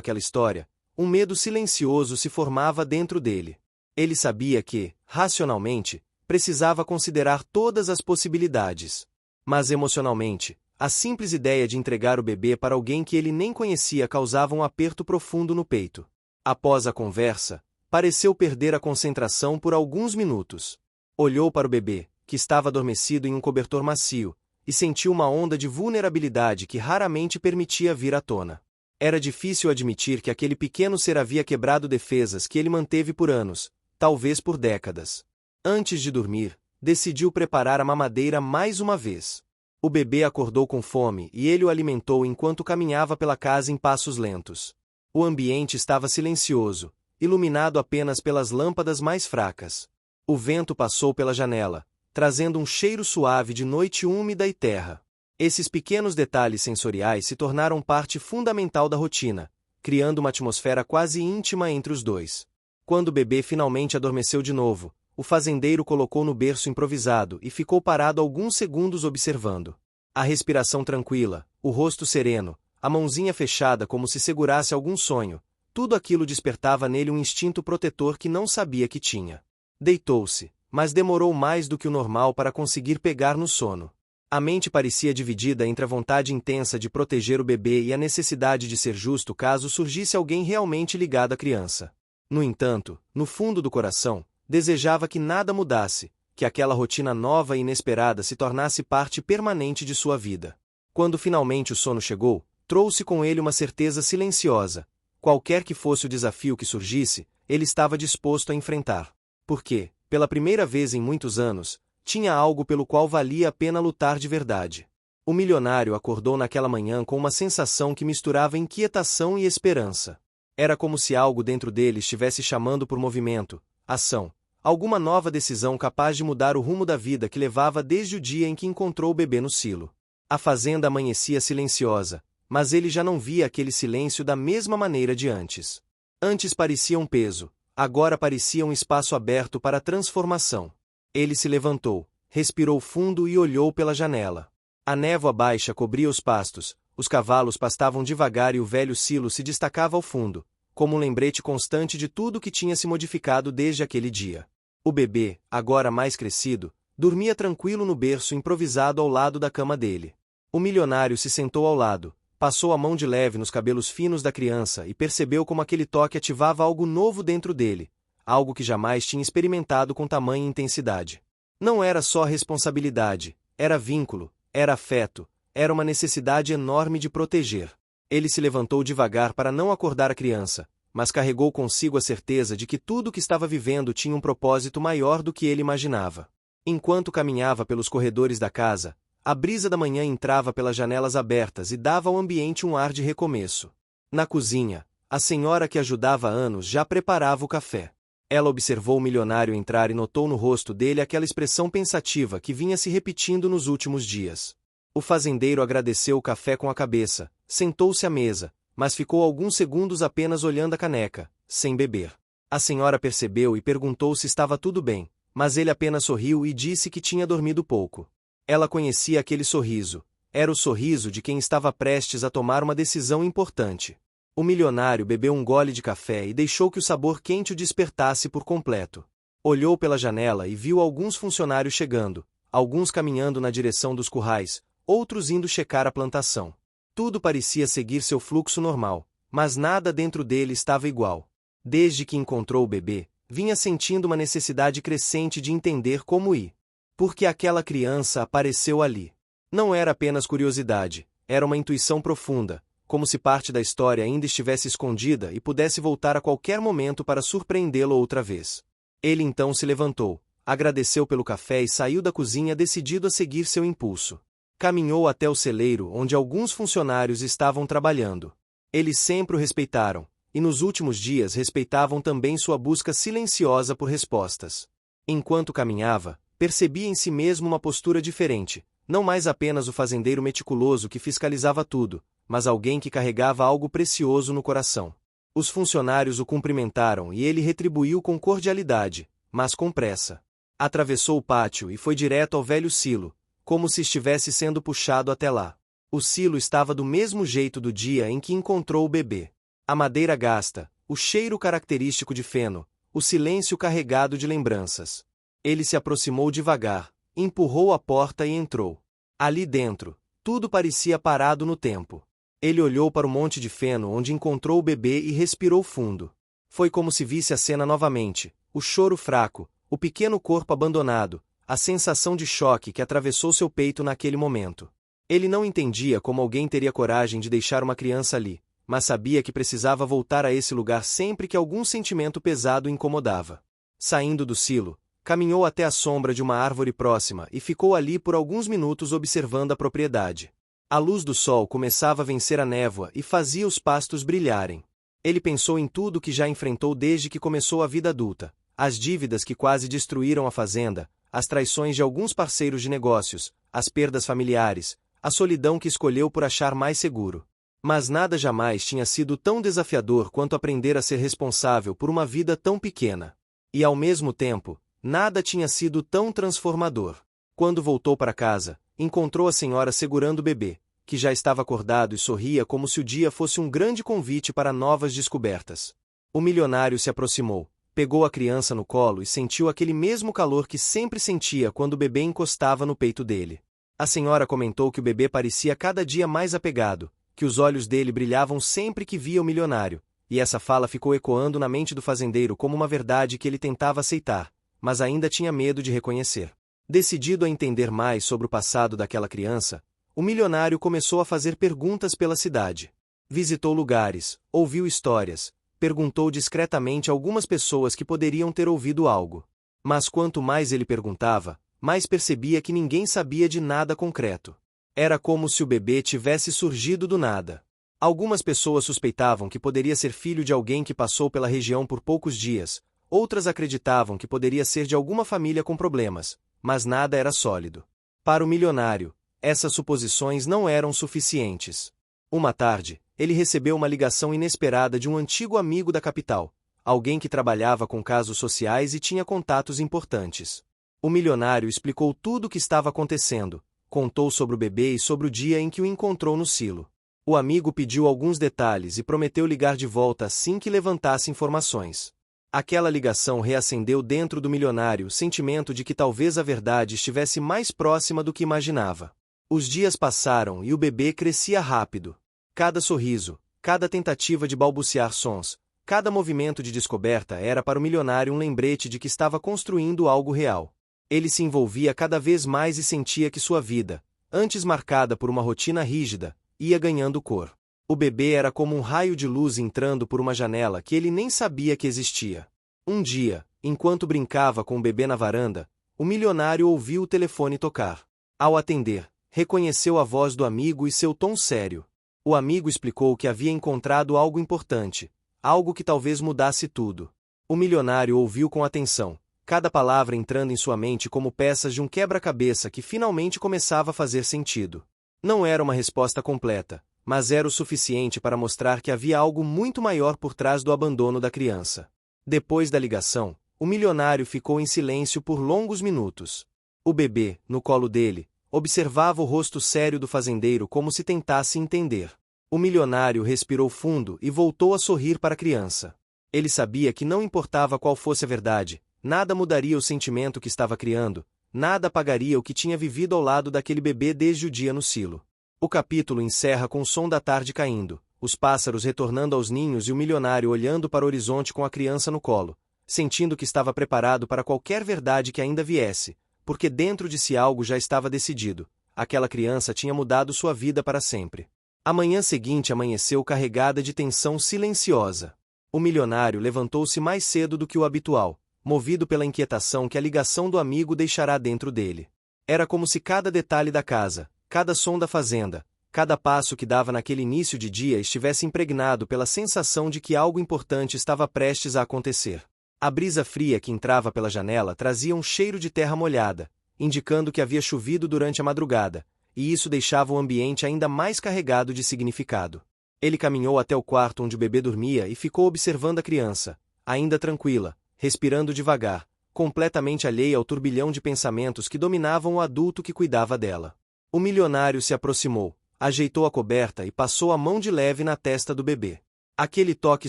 [SPEAKER 1] aquela história, um medo silencioso se formava dentro dele. Ele sabia que, racionalmente, precisava considerar todas as possibilidades. Mas emocionalmente, a simples ideia de entregar o bebê para alguém que ele nem conhecia causava um aperto profundo no peito. Após a conversa, pareceu perder a concentração por alguns minutos. Olhou para o bebê, que estava adormecido em um cobertor macio, e sentiu uma onda de vulnerabilidade que raramente permitia vir à tona. Era difícil admitir que aquele pequeno ser havia quebrado defesas que ele manteve por anos, talvez por décadas. Antes de dormir, decidiu preparar a mamadeira mais uma vez. O bebê acordou com fome e ele o alimentou enquanto caminhava pela casa em passos lentos. O ambiente estava silencioso, iluminado apenas pelas lâmpadas mais fracas. O vento passou pela janela, trazendo um cheiro suave de noite úmida e terra. Esses pequenos detalhes sensoriais se tornaram parte fundamental da rotina, criando uma atmosfera quase íntima entre os dois. Quando o bebê finalmente adormeceu de novo, o fazendeiro colocou no berço improvisado e ficou parado alguns segundos observando. A respiração tranquila, o rosto sereno, a mãozinha fechada como se segurasse algum sonho, tudo aquilo despertava nele um instinto protetor que não sabia que tinha. Deitou-se, mas demorou mais do que o normal para conseguir pegar no sono. A mente parecia dividida entre a vontade intensa de proteger o bebê e a necessidade de ser justo caso surgisse alguém realmente ligado à criança. No entanto, no fundo do coração, desejava que nada mudasse, que aquela rotina nova e inesperada se tornasse parte permanente de sua vida. Quando finalmente o sono chegou, trouxe com ele uma certeza silenciosa. Qualquer que fosse o desafio que surgisse, ele estava disposto a enfrentar. Porque, pela primeira vez em muitos anos, tinha algo pelo qual valia a pena lutar de verdade. O milionário acordou naquela manhã com uma sensação que misturava inquietação e esperança. Era como se algo dentro dele estivesse chamando por movimento, ação, alguma nova decisão capaz de mudar o rumo da vida que levava desde o dia em que encontrou o bebê no silo. A fazenda amanhecia silenciosa, mas ele já não via aquele silêncio da mesma maneira de antes. Antes parecia um peso, agora parecia um espaço aberto para a transformação. Ele se levantou, respirou fundo e olhou pela janela. A névoa baixa cobria os pastos, os cavalos pastavam devagar e o velho silo se destacava ao fundo, como um lembrete constante de tudo que tinha se modificado desde aquele dia. O bebê, agora mais crescido, dormia tranquilo no berço improvisado ao lado da cama dele. O milionário se sentou ao lado, passou a mão de leve nos cabelos finos da criança e percebeu como aquele toque ativava algo novo dentro dele, algo que jamais tinha experimentado com tamanha intensidade. Não era só responsabilidade, era vínculo, era afeto, era uma necessidade enorme de proteger. Ele se levantou devagar para não acordar a criança, mas carregou consigo a certeza de que tudo o que estava vivendo tinha um propósito maior do que ele imaginava. Enquanto caminhava pelos corredores da casa, a brisa da manhã entrava pelas janelas abertas e dava ao ambiente um ar de recomeço. Na cozinha, a senhora que ajudava há anos já preparava o café. Ela observou o milionário entrar e notou no rosto dele aquela expressão pensativa que vinha se repetindo nos últimos dias. O fazendeiro agradeceu o café com a cabeça, sentou-se à mesa, mas ficou alguns segundos apenas olhando a caneca, sem beber. A senhora percebeu e perguntou se estava tudo bem, mas ele apenas sorriu e disse que tinha dormido pouco. Ela conhecia aquele sorriso. Era o sorriso de quem estava prestes a tomar uma decisão importante. O milionário bebeu um gole de café e deixou que o sabor quente o despertasse por completo. Olhou pela janela e viu alguns funcionários chegando, alguns caminhando na direção dos currais, outros indo checar a plantação. Tudo parecia seguir seu fluxo normal, mas nada dentro dele estava igual. Desde que encontrou o bebê, vinha sentindo uma necessidade crescente de entender como ir. Porque aquela criança apareceu ali. Não era apenas curiosidade, era uma intuição profunda, como se parte da história ainda estivesse escondida e pudesse voltar a qualquer momento para surpreendê-lo outra vez. Ele então se levantou, agradeceu pelo café e saiu da cozinha decidido a seguir seu impulso. Caminhou até o celeiro onde alguns funcionários estavam trabalhando. Eles sempre o respeitaram, e nos últimos dias respeitavam também sua busca silenciosa por respostas. Enquanto caminhava, percebia em si mesmo uma postura diferente, não mais apenas o fazendeiro meticuloso que fiscalizava tudo, mas alguém que carregava algo precioso no coração. Os funcionários o cumprimentaram e ele retribuiu com cordialidade, mas com pressa. Atravessou o pátio e foi direto ao velho silo, como se estivesse sendo puxado até lá. O silo estava do mesmo jeito do dia em que encontrou o bebê. A madeira gasta, o cheiro característico de feno, o silêncio carregado de lembranças. Ele se aproximou devagar, empurrou a porta e entrou. Ali dentro, tudo parecia parado no tempo. Ele olhou para o monte de feno onde encontrou o bebê e respirou fundo. Foi como se visse a cena novamente, o choro fraco, o pequeno corpo abandonado, a sensação de choque que atravessou seu peito naquele momento. Ele não entendia como alguém teria coragem de deixar uma criança ali, mas sabia que precisava voltar a esse lugar sempre que algum sentimento pesado o incomodava. Saindo do silo, caminhou até a sombra de uma árvore próxima e ficou ali por alguns minutos observando a propriedade. A luz do sol começava a vencer a névoa e fazia os pastos brilharem. Ele pensou em tudo que já enfrentou desde que começou a vida adulta, as dívidas que quase destruíram a fazenda, as traições de alguns parceiros de negócios, as perdas familiares, a solidão que escolheu por achar mais seguro. Mas nada jamais tinha sido tão desafiador quanto aprender a ser responsável por uma vida tão pequena. E ao mesmo tempo, nada tinha sido tão transformador. Quando voltou para casa, encontrou a senhora segurando o bebê, que já estava acordado e sorria como se o dia fosse um grande convite para novas descobertas. O milionário se aproximou, pegou a criança no colo e sentiu aquele mesmo calor que sempre sentia quando o bebê encostava no peito dele. A senhora comentou que o bebê parecia cada dia mais apegado, que os olhos dele brilhavam sempre que via o milionário, e essa fala ficou ecoando na mente do fazendeiro como uma verdade que ele tentava aceitar, mas ainda tinha medo de reconhecer. Decidido a entender mais sobre o passado daquela criança, o milionário começou a fazer perguntas pela cidade. Visitou lugares, ouviu histórias, perguntou discretamente a algumas pessoas que poderiam ter ouvido algo. Mas quanto mais ele perguntava, mais percebia que ninguém sabia de nada concreto. Era como se o bebê tivesse surgido do nada. Algumas pessoas suspeitavam que poderia ser filho de alguém que passou pela região por poucos dias, outras acreditavam que poderia ser de alguma família com problemas, mas nada era sólido. Para o milionário, essas suposições não eram suficientes. Uma tarde, ele recebeu uma ligação inesperada de um antigo amigo da capital, alguém que trabalhava com casos sociais e tinha contatos importantes. O milionário explicou tudo o que estava acontecendo, contou sobre o bebê e sobre o dia em que o encontrou no silo. O amigo pediu alguns detalhes e prometeu ligar de volta assim que levantasse informações. Aquela ligação reacendeu dentro do milionário o sentimento de que talvez a verdade estivesse mais próxima do que imaginava. Os dias passaram e o bebê crescia rápido. Cada sorriso, cada tentativa de balbuciar sons, cada movimento de descoberta era para o milionário um lembrete de que estava construindo algo real. Ele se envolvia cada vez mais e sentia que sua vida, antes marcada por uma rotina rígida, ia ganhando cor. O bebê era como um raio de luz entrando por uma janela que ele nem sabia que existia. Um dia, enquanto brincava com o bebê na varanda, o milionário ouviu o telefone tocar. Ao atender, reconheceu a voz do amigo e seu tom sério. O amigo explicou que havia encontrado algo importante, algo que talvez mudasse tudo. O milionário ouviu com atenção, cada palavra entrando em sua mente como peças de um quebra-cabeça que finalmente começava a fazer sentido. Não era uma resposta completa, mas era o suficiente para mostrar que havia algo muito maior por trás do abandono da criança. Depois da ligação, o milionário ficou em silêncio por longos minutos. O bebê, no colo dele, observava o rosto sério do fazendeiro como se tentasse entender. O milionário respirou fundo e voltou a sorrir para a criança. Ele sabia que não importava qual fosse a verdade, nada mudaria o sentimento que estava criando, nada apagaria o que tinha vivido ao lado daquele bebê desde o dia no silo. O capítulo encerra com o som da tarde caindo, os pássaros retornando aos ninhos e o milionário olhando para o horizonte com a criança no colo, sentindo que estava preparado para qualquer verdade que ainda viesse, porque dentro de si algo já estava decidido. Aquela criança tinha mudado sua vida para sempre. A manhã seguinte amanheceu carregada de tensão silenciosa. O milionário levantou-se mais cedo do que o habitual, movido pela inquietação que a ligação do amigo deixará dentro dele. Era como se cada detalhe da casa, cada som da fazenda, cada passo que dava naquele início de dia estivesse impregnado pela sensação de que algo importante estava prestes a acontecer. A brisa fria que entrava pela janela trazia um cheiro de terra molhada, indicando que havia chovido durante a madrugada, e isso deixava o ambiente ainda mais carregado de significado. Ele caminhou até o quarto onde o bebê dormia e ficou observando a criança, ainda tranquila, respirando devagar, completamente alheia ao turbilhão de pensamentos que dominavam o adulto que cuidava dela. O milionário se aproximou, ajeitou a coberta e passou a mão de leve na testa do bebê. Aquele toque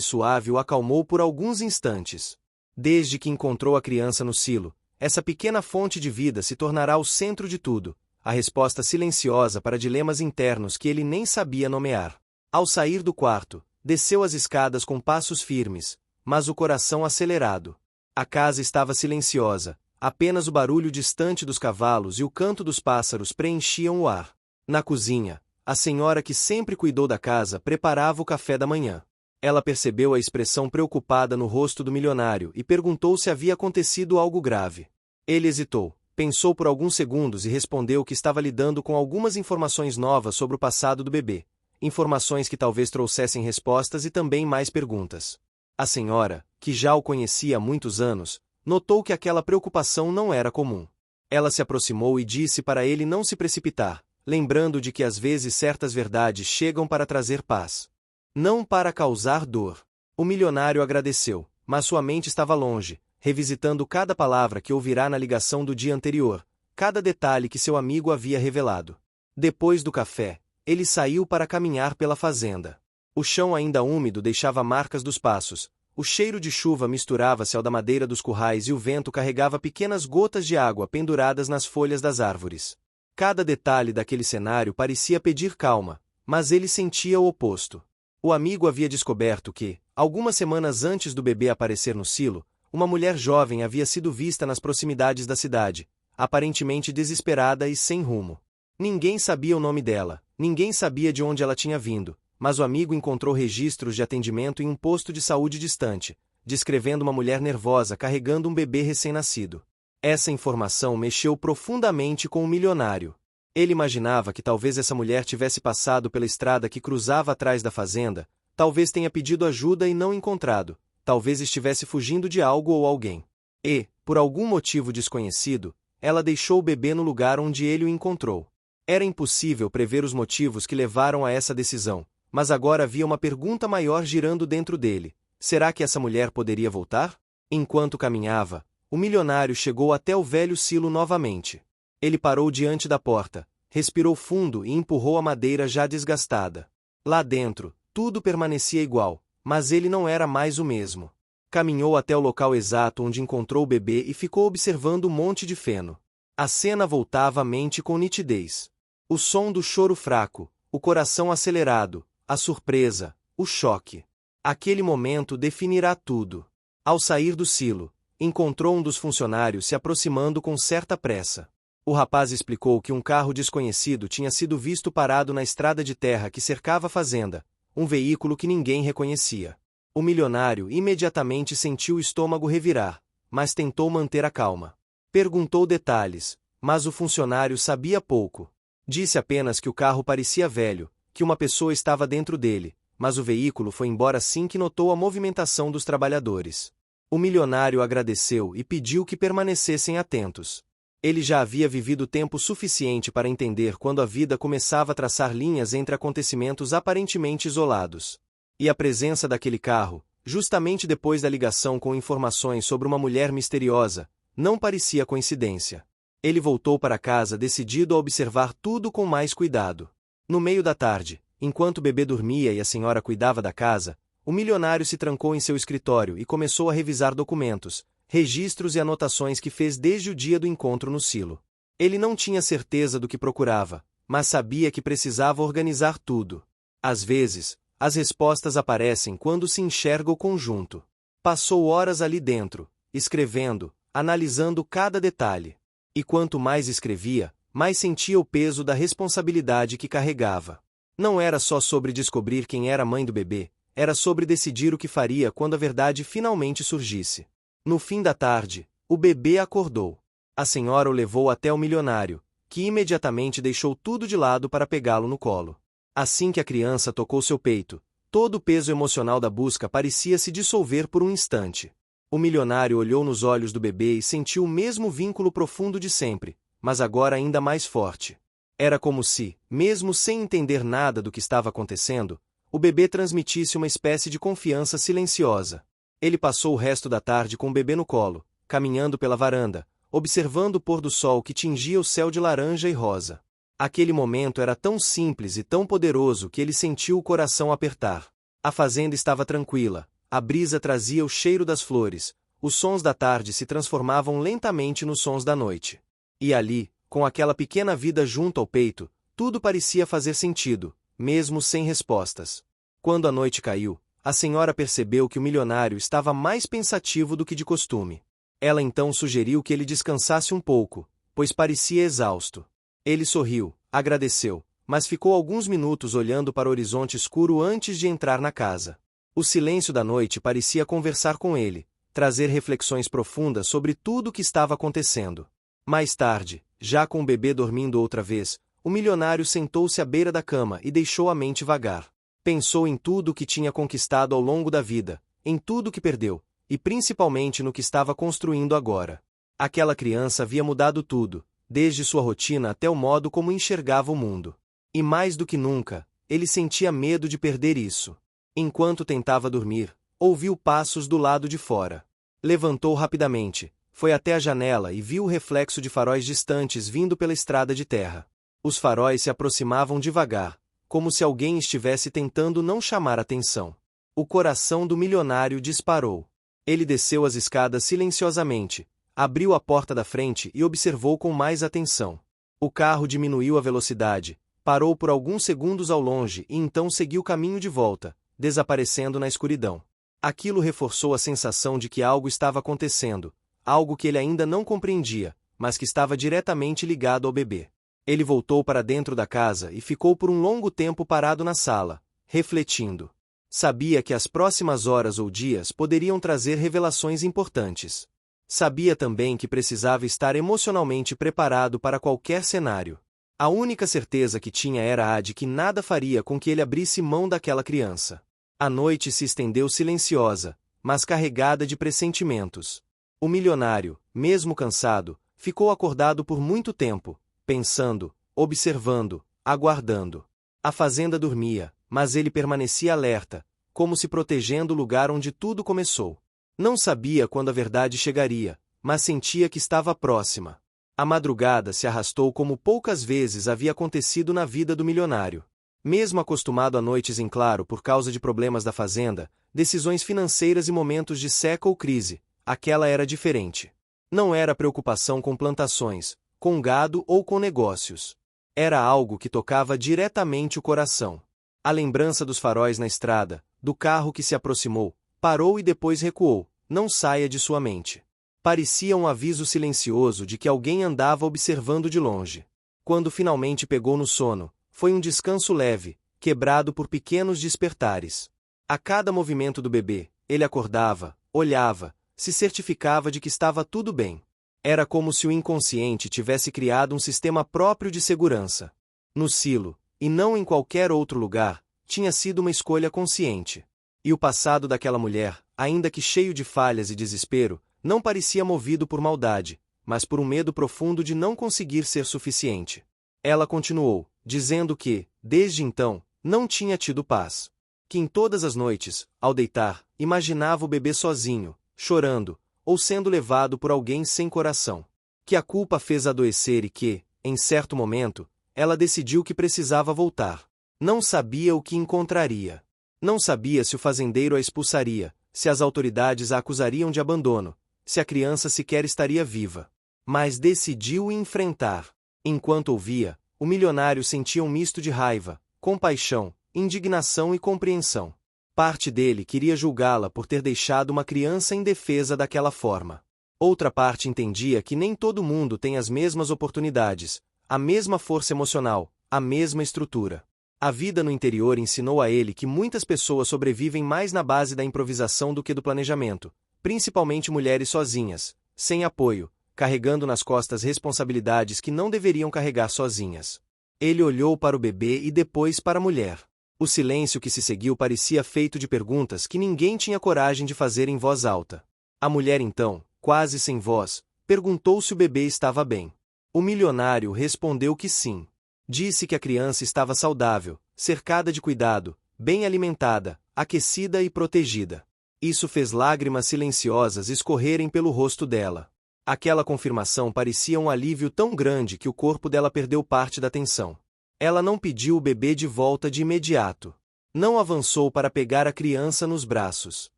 [SPEAKER 1] suave o acalmou por alguns instantes. Desde que encontrou a criança no silo, essa pequena fonte de vida se tornará o centro de tudo, a resposta silenciosa para dilemas internos que ele nem sabia nomear. Ao sair do quarto, desceu as escadas com passos firmes, mas o coração acelerado. A casa estava silenciosa, apenas o barulho distante dos cavalos e o canto dos pássaros preenchiam o ar. Na cozinha, a senhora que sempre cuidou da casa preparava o café da manhã. Ela percebeu a expressão preocupada no rosto do milionário e perguntou se havia acontecido algo grave. Ele hesitou, pensou por alguns segundos e respondeu que estava lidando com algumas informações novas sobre o passado do bebê, informações que talvez trouxessem respostas e também mais perguntas. A senhora, que já o conhecia há muitos anos, notou que aquela preocupação não era comum. Ela se aproximou e disse para ele não se precipitar, lembrando de que às vezes certas verdades chegam para trazer paz, não para causar dor. O milionário agradeceu, mas sua mente estava longe, revisitando cada palavra que ouvirá na ligação do dia anterior, cada detalhe que seu amigo havia revelado. Depois do café, ele saiu para caminhar pela fazenda. O chão ainda úmido deixava marcas dos passos, o cheiro de chuva misturava-se ao da madeira dos currais e o vento carregava pequenas gotas de água penduradas nas folhas das árvores. Cada detalhe daquele cenário parecia pedir calma, mas ele sentia o oposto. O amigo havia descoberto que, algumas semanas antes do bebê aparecer no silo, uma mulher jovem havia sido vista nas proximidades da cidade, aparentemente desesperada e sem rumo. Ninguém sabia o nome dela, ninguém sabia de onde ela tinha vindo, mas o amigo encontrou registros de atendimento em um posto de saúde distante, descrevendo uma mulher nervosa carregando um bebê recém-nascido. Essa informação mexeu profundamente com o milionário. Ele imaginava que talvez essa mulher tivesse passado pela estrada que cruzava atrás da fazenda, talvez tenha pedido ajuda e não encontrado, talvez estivesse fugindo de algo ou alguém. E, por algum motivo desconhecido, ela deixou o bebê no lugar onde ele o encontrou. Era impossível prever os motivos que levaram a essa decisão, mas agora havia uma pergunta maior girando dentro dele. Será que essa mulher poderia voltar? Enquanto caminhava, o milionário chegou até o velho silo novamente. Ele parou diante da porta, respirou fundo e empurrou a madeira já desgastada. Lá dentro, tudo permanecia igual, mas ele não era mais o mesmo. Caminhou até o local exato onde encontrou o bebê e ficou observando o monte de feno. A cena voltava à mente com nitidez. O som do choro fraco, o coração acelerado, a surpresa, o choque. Aquele momento definirá tudo. Ao sair do silo, encontrou um dos funcionários se aproximando com certa pressa. O rapaz explicou que um carro desconhecido tinha sido visto parado na estrada de terra que cercava a fazenda, um veículo que ninguém reconhecia. O milionário imediatamente sentiu o estômago revirar, mas tentou manter a calma. Perguntou detalhes, mas o funcionário sabia pouco. Disse apenas que o carro parecia velho, que uma pessoa estava dentro dele, mas o veículo foi embora assim que notou a movimentação dos trabalhadores. O milionário agradeceu e pediu que permanecessem atentos. Ele já havia vivido tempo suficiente para entender quando a vida começava a traçar linhas entre acontecimentos aparentemente isolados. E a presença daquele carro, justamente depois da ligação com informações sobre uma mulher misteriosa, não parecia coincidência. Ele voltou para casa decidido a observar tudo com mais cuidado. No meio da tarde, enquanto o bebê dormia e a senhora cuidava da casa, o milionário se trancou em seu escritório e começou a revisar documentos, registros e anotações que fez desde o dia do encontro no silo. Ele não tinha certeza do que procurava, mas sabia que precisava organizar tudo. Às vezes, as respostas aparecem quando se enxerga o conjunto. Passou horas ali dentro, escrevendo, analisando cada detalhe. E quanto mais escrevia, mais sentia o peso da responsabilidade que carregava. Não era só sobre descobrir quem era a mãe do bebê, era sobre decidir o que faria quando a verdade finalmente surgisse. No fim da tarde, o bebê acordou. A senhora o levou até o milionário, que imediatamente deixou tudo de lado para pegá-lo no colo. Assim que a criança tocou seu peito, todo o peso emocional da busca parecia se dissolver por um instante. O milionário olhou nos olhos do bebê e sentiu o mesmo vínculo profundo de sempre, mas agora ainda mais forte. Era como se, mesmo sem entender nada do que estava acontecendo, o bebê transmitisse uma espécie de confiança silenciosa. Ele passou o resto da tarde com o bebê no colo, caminhando pela varanda, observando o pôr do sol que tingia o céu de laranja e rosa. Aquele momento era tão simples e tão poderoso que ele sentiu o coração apertar. A fazenda estava tranquila, a brisa trazia o cheiro das flores, os sons da tarde se transformavam lentamente nos sons da noite. E ali, com aquela pequena vida junto ao peito, tudo parecia fazer sentido, mesmo sem respostas. Quando a noite caiu, a senhora percebeu que o milionário estava mais pensativo do que de costume. Ela então sugeriu que ele descansasse um pouco, pois parecia exausto. Ele sorriu, agradeceu, mas ficou alguns minutos olhando para o horizonte escuro antes de entrar na casa. O silêncio da noite parecia conversar com ele, trazer reflexões profundas sobre tudo o que estava acontecendo. Mais tarde, já com o bebê dormindo outra vez, o milionário sentou-se à beira da cama e deixou a mente vagar. Pensou em tudo o que tinha conquistado ao longo da vida, em tudo o que perdeu, e principalmente no que estava construindo agora. Aquela criança havia mudado tudo, desde sua rotina até o modo como enxergava o mundo. E mais do que nunca, ele sentia medo de perder isso. Enquanto tentava dormir, ouviu passos do lado de fora. Levantou rapidamente, foi até a janela e viu o reflexo de faróis distantes vindo pela estrada de terra. Os faróis se aproximavam devagar, como se alguém estivesse tentando não chamar atenção. O coração do milionário disparou. Ele desceu as escadas silenciosamente, abriu a porta da frente e observou com mais atenção. O carro diminuiu a velocidade, parou por alguns segundos ao longe e então seguiu o caminho de volta, desaparecendo na escuridão. Aquilo reforçou a sensação de que algo estava acontecendo, algo que ele ainda não compreendia, mas que estava diretamente ligado ao bebê. Ele voltou para dentro da casa e ficou por um longo tempo parado na sala, refletindo. Sabia que as próximas horas ou dias poderiam trazer revelações importantes. Sabia também que precisava estar emocionalmente preparado para qualquer cenário. A única certeza que tinha era a de que nada faria com que ele abrisse mão daquela criança. A noite se estendeu silenciosa, mas carregada de pressentimentos. O milionário, mesmo cansado, ficou acordado por muito tempo, pensando, observando, aguardando. A fazenda dormia, mas ele permanecia alerta, como se protegendo o lugar onde tudo começou. Não sabia quando a verdade chegaria, mas sentia que estava próxima. A madrugada se arrastou como poucas vezes havia acontecido na vida do milionário. Mesmo acostumado a noites em claro por causa de problemas da fazenda, decisões financeiras e momentos de seca ou crise, aquela era diferente. Não era preocupação com plantações, com gado ou com negócios. Era algo que tocava diretamente o coração. A lembrança dos faróis na estrada, do carro que se aproximou, parou e depois recuou, não saia de sua mente. Parecia um aviso silencioso de que alguém andava observando de longe. Quando finalmente pegou no sono, foi um descanso leve, quebrado por pequenos despertares. A cada movimento do bebê, ele acordava, olhava, se certificava de que estava tudo bem. Era como se o inconsciente tivesse criado um sistema próprio de segurança. No silo, e não em qualquer outro lugar, tinha sido uma escolha consciente. E o passado daquela mulher, ainda que cheio de falhas e desespero, não parecia movido por maldade, mas por um medo profundo de não conseguir ser suficiente. Ela continuou, dizendo que, desde então, não tinha tido paz. Que em todas as noites, ao deitar, imaginava o bebê sozinho, chorando, ou sendo levado por alguém sem coração. Que a culpa fez adoecer e que, em certo momento, ela decidiu que precisava voltar. Não sabia o que encontraria. Não sabia se o fazendeiro a expulsaria, se as autoridades a acusariam de abandono, se a criança sequer estaria viva. Mas decidiu enfrentar. Enquanto ouvia, o milionário sentia um misto de raiva, compaixão, indignação e compreensão. Parte dele queria julgá-la por ter deixado uma criança indefesa daquela forma. Outra parte entendia que nem todo mundo tem as mesmas oportunidades, a mesma força emocional, a mesma estrutura. A vida no interior ensinou a ele que muitas pessoas sobrevivem mais na base da improvisação do que do planejamento, principalmente mulheres sozinhas, sem apoio, carregando nas costas responsabilidades que não deveriam carregar sozinhas. Ele olhou para o bebê e depois para a mulher. O silêncio que se seguiu parecia feito de perguntas que ninguém tinha coragem de fazer em voz alta. A mulher então, quase sem voz, perguntou se o bebê estava bem. O milionário respondeu que sim. Disse que a criança estava saudável, cercada de cuidado, bem alimentada, aquecida e protegida. Isso fez lágrimas silenciosas escorrerem pelo rosto dela. Aquela confirmação parecia um alívio tão grande que o corpo dela perdeu parte da tensão. Ela não pediu o bebê de volta de imediato. Não avançou para pegar a criança nos braços.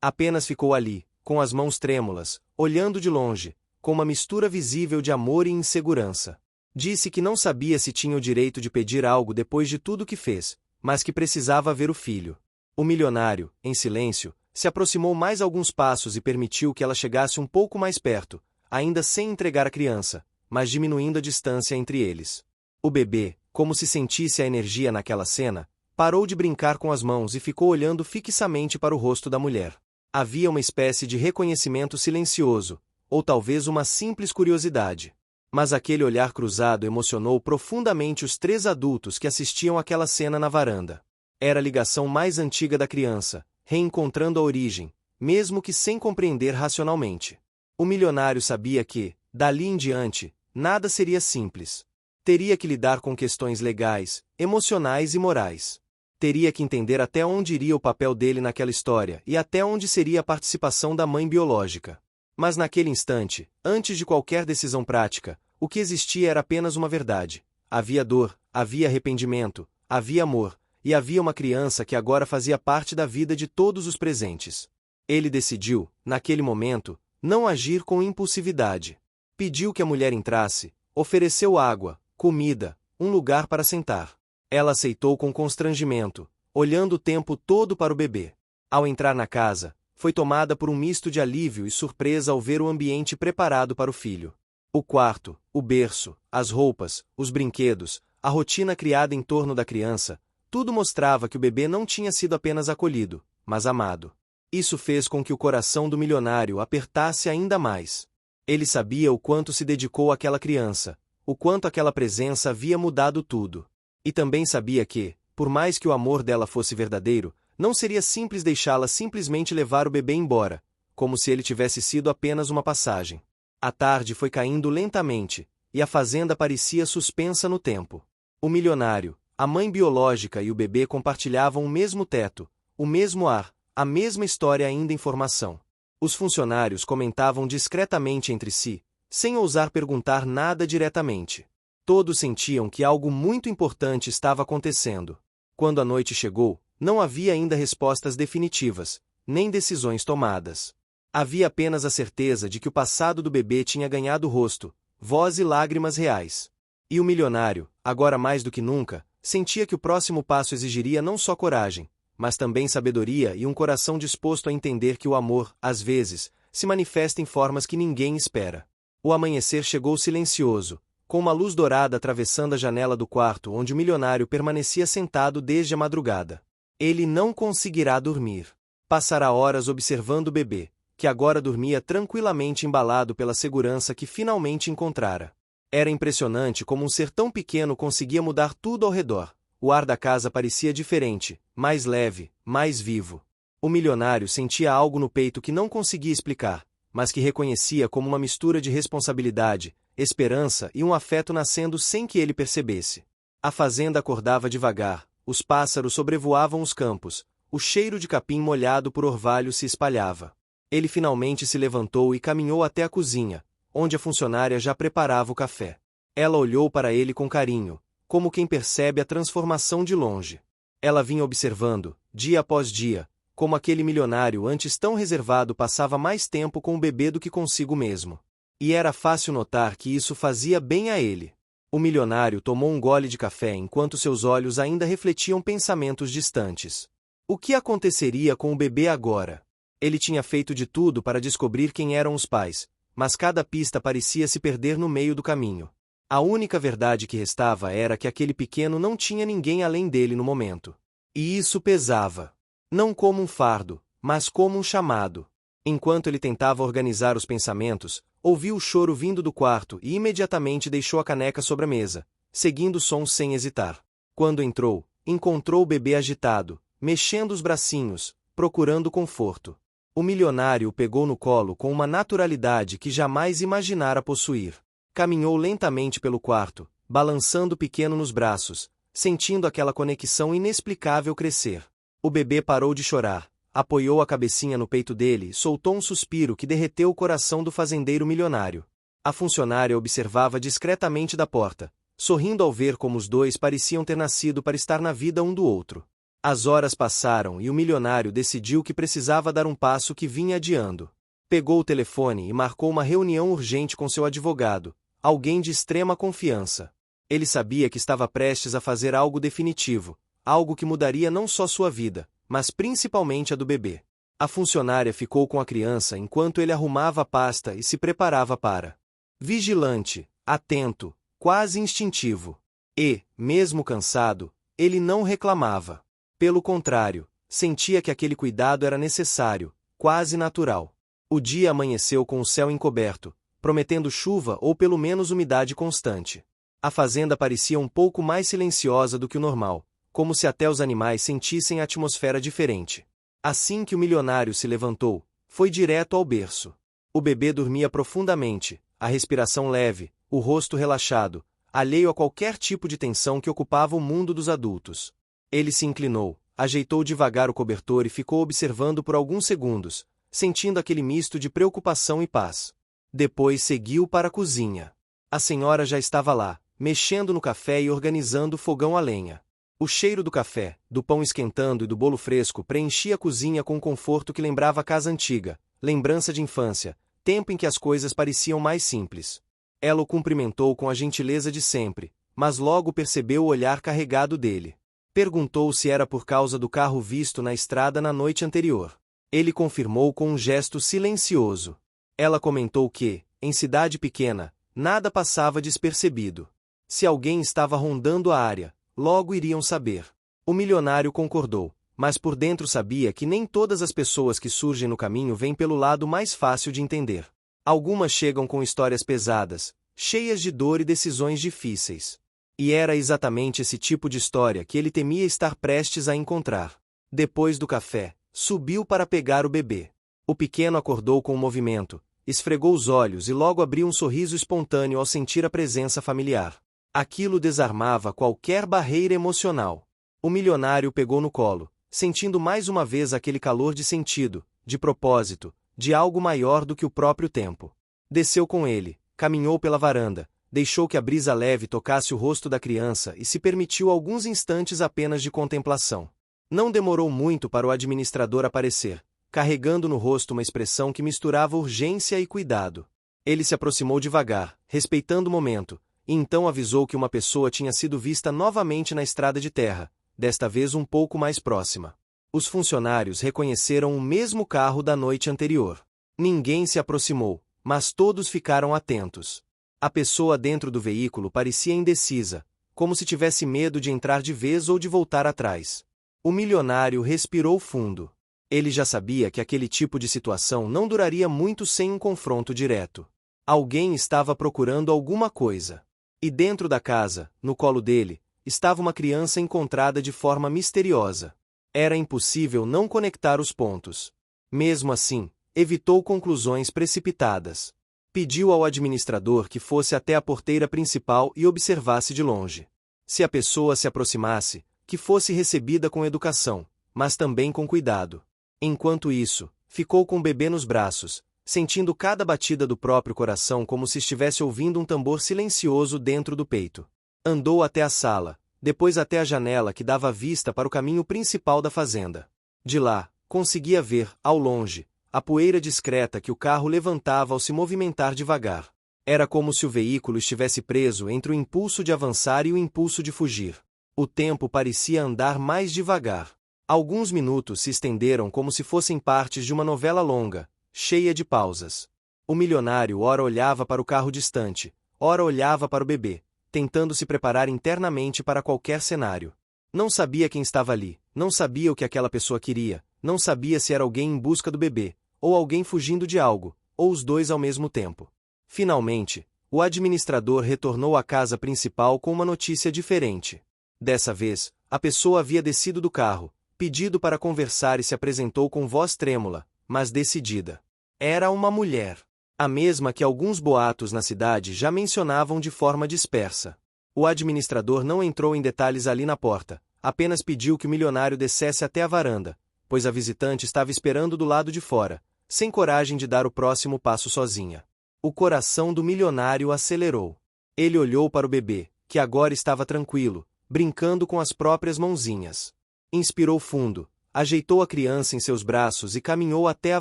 [SPEAKER 1] Apenas ficou ali, com as mãos trêmulas, olhando de longe, com uma mistura visível de amor e insegurança. Disse que não sabia se tinha o direito de pedir algo depois de tudo que fez, mas que precisava ver o filho. O milionário, em silêncio, se aproximou mais alguns passos e permitiu que ela chegasse um pouco mais perto, ainda sem entregar a criança, mas diminuindo a distância entre eles. O bebê, como se sentisse a energia naquela cena, parou de brincar com as mãos e ficou olhando fixamente para o rosto da mulher. Havia uma espécie de reconhecimento silencioso, ou talvez uma simples curiosidade. Mas aquele olhar cruzado emocionou profundamente os 3 adultos que assistiam àquela cena na varanda. Era a ligação mais antiga da criança, reencontrando a origem, mesmo que sem compreender racionalmente. O milionário sabia que, dali em diante, nada seria simples. Teria que lidar com questões legais, emocionais e morais. Teria que entender até onde iria o papel dele naquela história e até onde seria a participação da mãe biológica. Mas naquele instante, antes de qualquer decisão prática, o que existia era apenas uma verdade. Havia dor, havia arrependimento, havia amor, e havia uma criança que agora fazia parte da vida de todos os presentes. Ele decidiu, naquele momento, não agir com impulsividade. Pediu que a mulher entrasse, ofereceu água, comida, um lugar para sentar. Ela aceitou com constrangimento, olhando o tempo todo para o bebê. Ao entrar na casa, foi tomada por um misto de alívio e surpresa ao ver o ambiente preparado para o filho. O quarto, o berço, as roupas, os brinquedos, a rotina criada em torno da criança, tudo mostrava que o bebê não tinha sido apenas acolhido, mas amado. Isso fez com que o coração do milionário apertasse ainda mais. Ele sabia o quanto se dedicou àquela criança, o quanto aquela presença havia mudado tudo. E também sabia que, por mais que o amor dela fosse verdadeiro, não seria simples deixá-la simplesmente levar o bebê embora, como se ele tivesse sido apenas uma passagem. A tarde foi caindo lentamente, e a fazenda parecia suspensa no tempo. O milionário, a mãe biológica e o bebê compartilhavam o mesmo teto, o mesmo ar, a mesma história ainda em formação. Os funcionários comentavam discretamente entre si, sem ousar perguntar nada diretamente. Todos sentiam que algo muito importante estava acontecendo. Quando a noite chegou, não havia ainda respostas definitivas, nem decisões tomadas. Havia apenas a certeza de que o passado do bebê tinha ganhado rosto, voz e lágrimas reais. E o milionário, agora mais do que nunca, sentia que o próximo passo exigiria não só coragem, mas também sabedoria e um coração disposto a entender que o amor, às vezes, se manifesta em formas que ninguém espera. O amanhecer chegou silencioso, com uma luz dourada atravessando a janela do quarto onde o milionário permanecia sentado desde a madrugada. Ele não conseguirá dormir. Passará horas observando o bebê, que agora dormia tranquilamente embalado pela segurança que finalmente encontrara. Era impressionante como um ser tão pequeno conseguia mudar tudo ao redor. O ar da casa parecia diferente, mais leve, mais vivo. O milionário sentia algo no peito que não conseguia explicar, mas que reconhecia como uma mistura de responsabilidade, esperança e um afeto nascendo sem que ele percebesse. A fazenda acordava devagar, os pássaros sobrevoavam os campos, o cheiro de capim molhado por orvalho se espalhava. Ele finalmente se levantou e caminhou até a cozinha, onde a funcionária já preparava o café. Ela olhou para ele com carinho, como quem percebe a transformação de longe. Ela vinha observando, dia após dia, como aquele milionário antes tão reservado passava mais tempo com o bebê do que consigo mesmo. E era fácil notar que isso fazia bem a ele. O milionário tomou um gole de café enquanto seus olhos ainda refletiam pensamentos distantes. O que aconteceria com o bebê agora? Ele tinha feito de tudo para descobrir quem eram os pais, mas cada pista parecia se perder no meio do caminho. A única verdade que restava era que aquele pequeno não tinha ninguém além dele no momento. E isso pesava. Não como um fardo, mas como um chamado. Enquanto ele tentava organizar os pensamentos, ouviu o choro vindo do quarto e imediatamente deixou a caneca sobre a mesa, seguindo o som sem hesitar. Quando entrou, encontrou o bebê agitado, mexendo os bracinhos, procurando conforto. O milionário o pegou no colo com uma naturalidade que jamais imaginara possuir. Caminhou lentamente pelo quarto, balançando o pequeno nos braços, sentindo aquela conexão inexplicável crescer. O bebê parou de chorar, apoiou a cabecinha no peito dele e soltou um suspiro que derreteu o coração do fazendeiro milionário. A funcionária observava discretamente da porta, sorrindo ao ver como os dois pareciam ter nascido para estar na vida um do outro. As horas passaram e o milionário decidiu que precisava dar um passo que vinha adiando. Pegou o telefone e marcou uma reunião urgente com seu advogado, alguém de extrema confiança. Ele sabia que estava prestes a fazer algo definitivo, algo que mudaria não só sua vida, mas principalmente a do bebê. A funcionária ficou com a criança enquanto ele arrumava a pasta e se preparava para. Vigilante, atento, quase instintivo. E, mesmo cansado, ele não reclamava. Pelo contrário, sentia que aquele cuidado era necessário, quase natural. O dia amanheceu com o céu encoberto, prometendo chuva ou pelo menos umidade constante. A fazenda parecia um pouco mais silenciosa do que o normal, como se até os animais sentissem a atmosfera diferente. Assim que o milionário se levantou, foi direto ao berço. O bebê dormia profundamente, a respiração leve, o rosto relaxado, alheio a qualquer tipo de tensão que ocupava o mundo dos adultos. Ele se inclinou, ajeitou devagar o cobertor e ficou observando por alguns segundos, sentindo aquele misto de preocupação e paz. Depois seguiu para a cozinha. A senhora já estava lá, mexendo no café e organizando o fogão a lenha. O cheiro do café, do pão esquentando e do bolo fresco preenchia a cozinha com um conforto que lembrava a casa antiga, lembrança de infância, tempo em que as coisas pareciam mais simples. Ela o cumprimentou com a gentileza de sempre, mas logo percebeu o olhar carregado dele. Perguntou se era por causa do carro visto na estrada na noite anterior. Ele confirmou com um gesto silencioso. Ela comentou que, em cidade pequena, nada passava despercebido. Se alguém estava rondando a área, logo iriam saber. O milionário concordou, mas por dentro sabia que nem todas as pessoas que surgem no caminho vêm pelo lado mais fácil de entender. Algumas chegam com histórias pesadas, cheias de dor e decisões difíceis. E era exatamente esse tipo de história que ele temia estar prestes a encontrar. Depois do café, subiu para pegar o bebê. O pequeno acordou com um movimento, esfregou os olhos e logo abriu um sorriso espontâneo ao sentir a presença familiar. Aquilo desarmava qualquer barreira emocional. O milionário pegou no colo, sentindo mais uma vez aquele calor de sentido, de propósito, de algo maior do que o próprio tempo. Desceu com ele, caminhou pela varanda, deixou que a brisa leve tocasse o rosto da criança e se permitiu alguns instantes apenas de contemplação. Não demorou muito para o administrador aparecer, carregando no rosto uma expressão que misturava urgência e cuidado. Ele se aproximou devagar, respeitando o momento, e então avisou que uma pessoa tinha sido vista novamente na estrada de terra, desta vez um pouco mais próxima. Os funcionários reconheceram o mesmo carro da noite anterior. Ninguém se aproximou, mas todos ficaram atentos. A pessoa dentro do veículo parecia indecisa, como se tivesse medo de entrar de vez ou de voltar atrás. O milionário respirou fundo. Ele já sabia que aquele tipo de situação não duraria muito sem um confronto direto. Alguém estava procurando alguma coisa. E dentro da casa, no colo dele, estava uma criança encontrada de forma misteriosa. Era impossível não conectar os pontos. Mesmo assim, evitou conclusões precipitadas. Pediu ao administrador que fosse até a porteira principal e observasse de longe. Se a pessoa se aproximasse, que fosse recebida com educação, mas também com cuidado. Enquanto isso, ficou com o bebê nos braços, sentindo cada batida do próprio coração como se estivesse ouvindo um tambor silencioso dentro do peito. Andou até a sala, depois até a janela que dava vista para o caminho principal da fazenda. De lá, conseguia ver, ao longe, a poeira discreta que o carro levantava ao se movimentar devagar. Era como se o veículo estivesse preso entre o impulso de avançar e o impulso de fugir. O tempo parecia andar mais devagar. Alguns minutos se estenderam como se fossem partes de uma novela longa, cheia de pausas. O milionário ora olhava para o carro distante, ora olhava para o bebê, tentando se preparar internamente para qualquer cenário. Não sabia quem estava ali, não sabia o que aquela pessoa queria, não sabia se era alguém em busca do bebê, ou alguém fugindo de algo, ou os dois ao mesmo tempo. Finalmente, o administrador retornou à casa principal com uma notícia diferente. Dessa vez, a pessoa havia descido do carro, pedido para conversar e se apresentou com voz trêmula, mas decidida. Era uma mulher. A mesma que alguns boatos na cidade já mencionavam de forma dispersa. O administrador não entrou em detalhes ali na porta, apenas pediu que o milionário descesse até a varanda, pois a visitante estava esperando do lado de fora, sem coragem de dar o próximo passo sozinha. O coração do milionário acelerou. Ele olhou para o bebê, que agora estava tranquilo, brincando com as próprias mãozinhas. Inspirou fundo, ajeitou a criança em seus braços e caminhou até a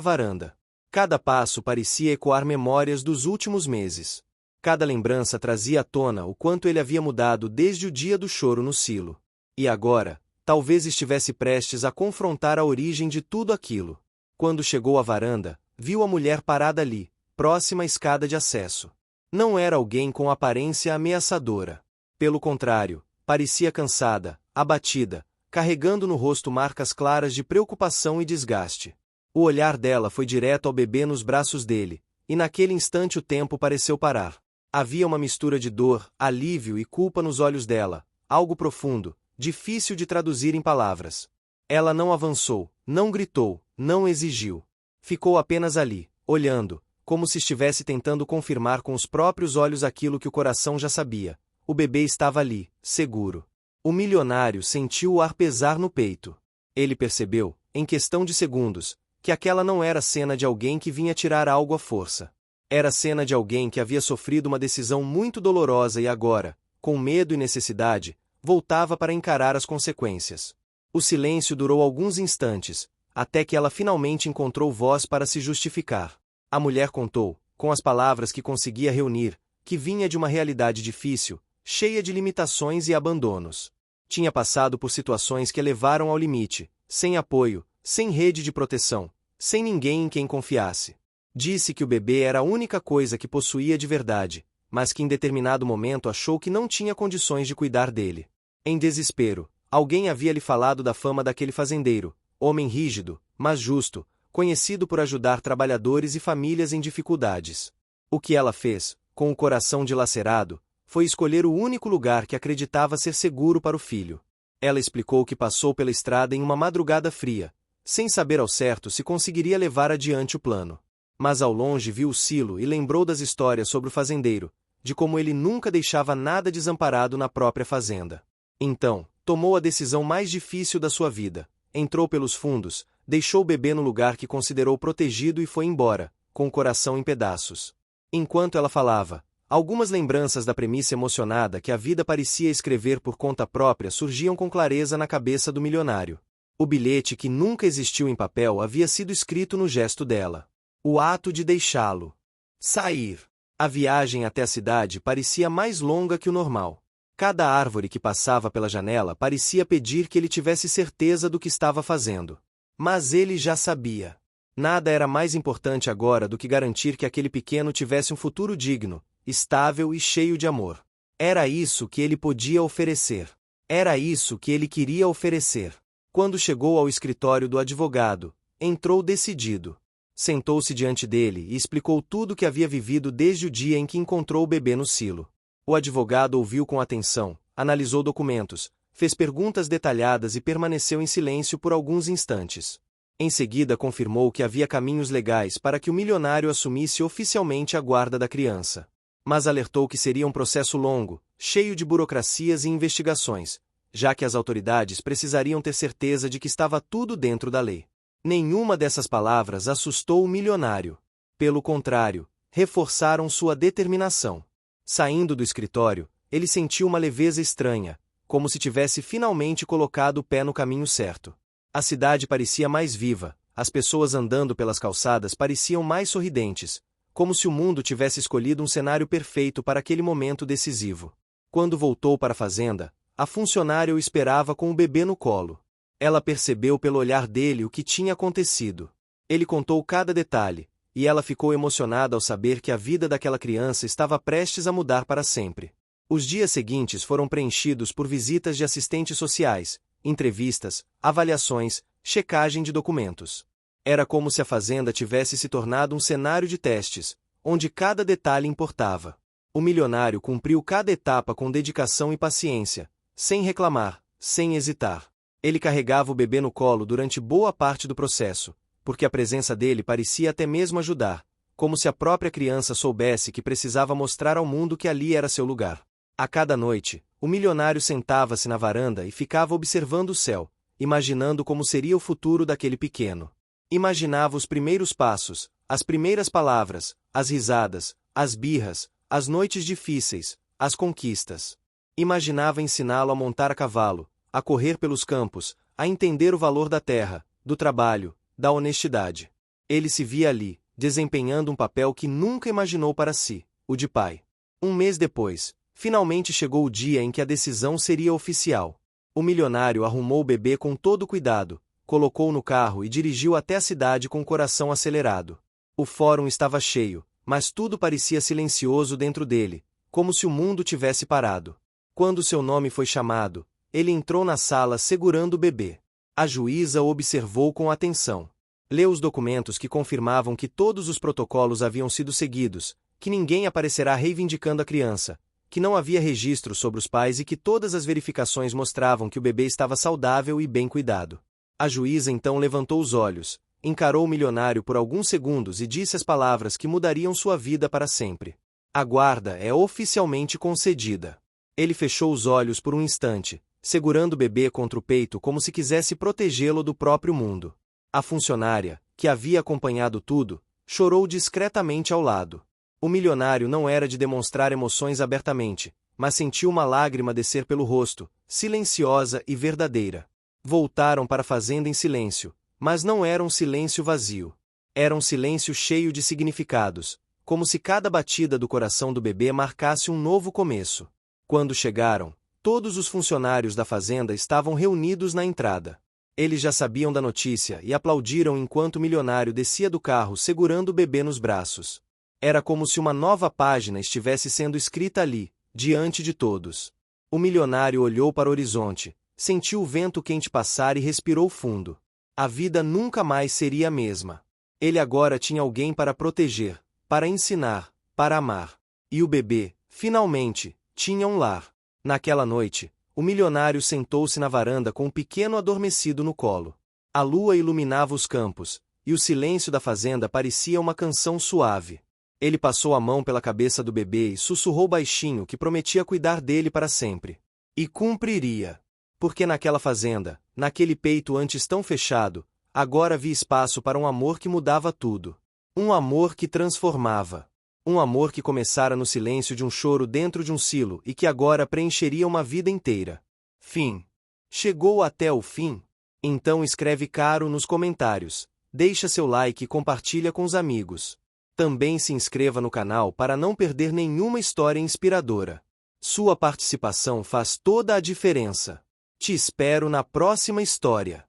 [SPEAKER 1] varanda. Cada passo parecia ecoar memórias dos últimos meses. Cada lembrança trazia à tona o quanto ele havia mudado desde o dia do choro no silo. E agora, talvez estivesse prestes a confrontar a origem de tudo aquilo. Quando chegou à varanda, viu a mulher parada ali, próxima à escada de acesso. Não era alguém com aparência ameaçadora. Pelo contrário, parecia cansada, abatida, carregando no rosto marcas claras de preocupação e desgaste. O olhar dela foi direto ao bebê nos braços dele, e naquele instante o tempo pareceu parar. Havia uma mistura de dor, alívio e culpa nos olhos dela, algo profundo, difícil de traduzir em palavras. Ela não avançou, não gritou, não exigiu. Ficou apenas ali, olhando, como se estivesse tentando confirmar com os próprios olhos aquilo que o coração já sabia. O bebê estava ali, seguro. O milionário sentiu o ar pesar no peito. Ele percebeu, em questão de segundos, que aquela não era cena de alguém que vinha tirar algo à força. Era cena de alguém que havia sofrido uma decisão muito dolorosa e agora, com medo e necessidade, voltava para encarar as consequências. O silêncio durou alguns instantes, até que ela finalmente encontrou voz para se justificar. A mulher contou, com as palavras que conseguia reunir, que vinha de uma realidade difícil, cheia de limitações e abandonos. Tinha passado por situações que a levaram ao limite, sem apoio, sem rede de proteção, sem ninguém em quem confiasse. Disse que o bebê era a única coisa que possuía de verdade, mas que em determinado momento achou que não tinha condições de cuidar dele. Em desespero, alguém havia lhe falado da fama daquele fazendeiro, homem rígido, mas justo, conhecido por ajudar trabalhadores e famílias em dificuldades. O que ela fez, com o coração dilacerado, foi escolher o único lugar que acreditava ser seguro para o filho. Ela explicou que passou pela estrada em uma madrugada fria, sem saber ao certo se conseguiria levar adiante o plano. Mas ao longe viu o silo e lembrou das histórias sobre o fazendeiro, de como ele nunca deixava nada desamparado na própria fazenda. Então, tomou a decisão mais difícil da sua vida. Entrou pelos fundos, deixou o bebê no lugar que considerou protegido e foi embora, com o coração em pedaços. Enquanto ela falava, algumas lembranças da premissa emocionada que a vida parecia escrever por conta própria surgiam com clareza na cabeça do milionário. O bilhete que nunca existiu em papel havia sido escrito no gesto dela. O ato de deixá-lo sair. A viagem até a cidade parecia mais longa que o normal. Cada árvore que passava pela janela parecia pedir que ele tivesse certeza do que estava fazendo. Mas ele já sabia. Nada era mais importante agora do que garantir que aquele pequeno tivesse um futuro digno, estável e cheio de amor. Era isso que ele podia oferecer. Era isso que ele queria oferecer. Quando chegou ao escritório do advogado, entrou decidido. Sentou-se diante dele e explicou tudo o que havia vivido desde o dia em que encontrou o bebê no silo. O advogado ouviu com atenção, analisou documentos, fez perguntas detalhadas e permaneceu em silêncio por alguns instantes. Em seguida confirmou que havia caminhos legais para que o milionário assumisse oficialmente a guarda da criança. Mas alertou que seria um processo longo, cheio de burocracias e investigações, já que as autoridades precisariam ter certeza de que estava tudo dentro da lei. Nenhuma dessas palavras assustou o milionário. Pelo contrário, reforçaram sua determinação. Saindo do escritório, ele sentiu uma leveza estranha, como se tivesse finalmente colocado o pé no caminho certo. A cidade parecia mais viva, as pessoas andando pelas calçadas pareciam mais sorridentes, como se o mundo tivesse escolhido um cenário perfeito para aquele momento decisivo. Quando voltou para a fazenda, a funcionária o esperava com o bebê no colo. Ela percebeu pelo olhar dele o que tinha acontecido. Ele contou cada detalhe, e ela ficou emocionada ao saber que a vida daquela criança estava prestes a mudar para sempre. Os dias seguintes foram preenchidos por visitas de assistentes sociais, entrevistas, avaliações, checagem de documentos. Era como se a fazenda tivesse se tornado um cenário de testes, onde cada detalhe importava. O milionário cumpriu cada etapa com dedicação e paciência, sem reclamar, sem hesitar. Ele carregava o bebê no colo durante boa parte do processo, porque a presença dele parecia até mesmo ajudar, como se a própria criança soubesse que precisava mostrar ao mundo que ali era seu lugar. A cada noite, o milionário sentava-se na varanda e ficava observando o céu, imaginando como seria o futuro daquele pequeno. Imaginava os primeiros passos, as primeiras palavras, as risadas, as birras, as noites difíceis, as conquistas. Imaginava ensiná-lo a montar a cavalo, a correr pelos campos, a entender o valor da terra, do trabalho, da honestidade. Ele se via ali, desempenhando um papel que nunca imaginou para si, o de pai. Um mês depois, finalmente chegou o dia em que a decisão seria oficial. O milionário arrumou o bebê com todo cuidado, colocou-o no carro e dirigiu até a cidade com o coração acelerado. O fórum estava cheio, mas tudo parecia silencioso dentro dele, como se o mundo tivesse parado. Quando seu nome foi chamado, ele entrou na sala segurando o bebê. A juíza o observou com atenção. Leu os documentos que confirmavam que todos os protocolos haviam sido seguidos, que ninguém aparecerá reivindicando a criança, que não havia registro sobre os pais e que todas as verificações mostravam que o bebê estava saudável e bem cuidado. A juíza então levantou os olhos, encarou o milionário por alguns segundos e disse as palavras que mudariam sua vida para sempre. A guarda é oficialmente concedida. Ele fechou os olhos por um instante, segurando o bebê contra o peito como se quisesse protegê-lo do próprio mundo. A funcionária, que havia acompanhado tudo, chorou discretamente ao lado. O milionário não era de demonstrar emoções abertamente, mas sentiu uma lágrima descer pelo rosto, silenciosa e verdadeira. Voltaram para a fazenda em silêncio, mas não era um silêncio vazio. Era um silêncio cheio de significados, como se cada batida do coração do bebê marcasse um novo começo. Quando chegaram, todos os funcionários da fazenda estavam reunidos na entrada. Eles já sabiam da notícia e aplaudiram enquanto o milionário descia do carro segurando o bebê nos braços. Era como se uma nova página estivesse sendo escrita ali, diante de todos. O milionário olhou para o horizonte, sentiu o vento quente passar e respirou fundo. A vida nunca mais seria a mesma. Ele agora tinha alguém para proteger, para ensinar, para amar. E o bebê, finalmente, tinha um lar. Naquela noite, o milionário sentou-se na varanda com um pequeno adormecido no colo. A lua iluminava os campos, e o silêncio da fazenda parecia uma canção suave. Ele passou a mão pela cabeça do bebê e sussurrou baixinho que prometia cuidar dele para sempre. E cumpriria. Porque naquela fazenda, naquele peito antes tão fechado, agora havia espaço para um amor que mudava tudo. Um amor que transformava. Um amor que começara no silêncio de um choro dentro de um silo e que agora preencheria uma vida inteira. Fim. Chegou até o fim? Então escreve caro nos comentários, deixa seu like e compartilha com os amigos. Também se inscreva no canal para não perder nenhuma história inspiradora. Sua participação faz toda a diferença. Te espero na próxima história.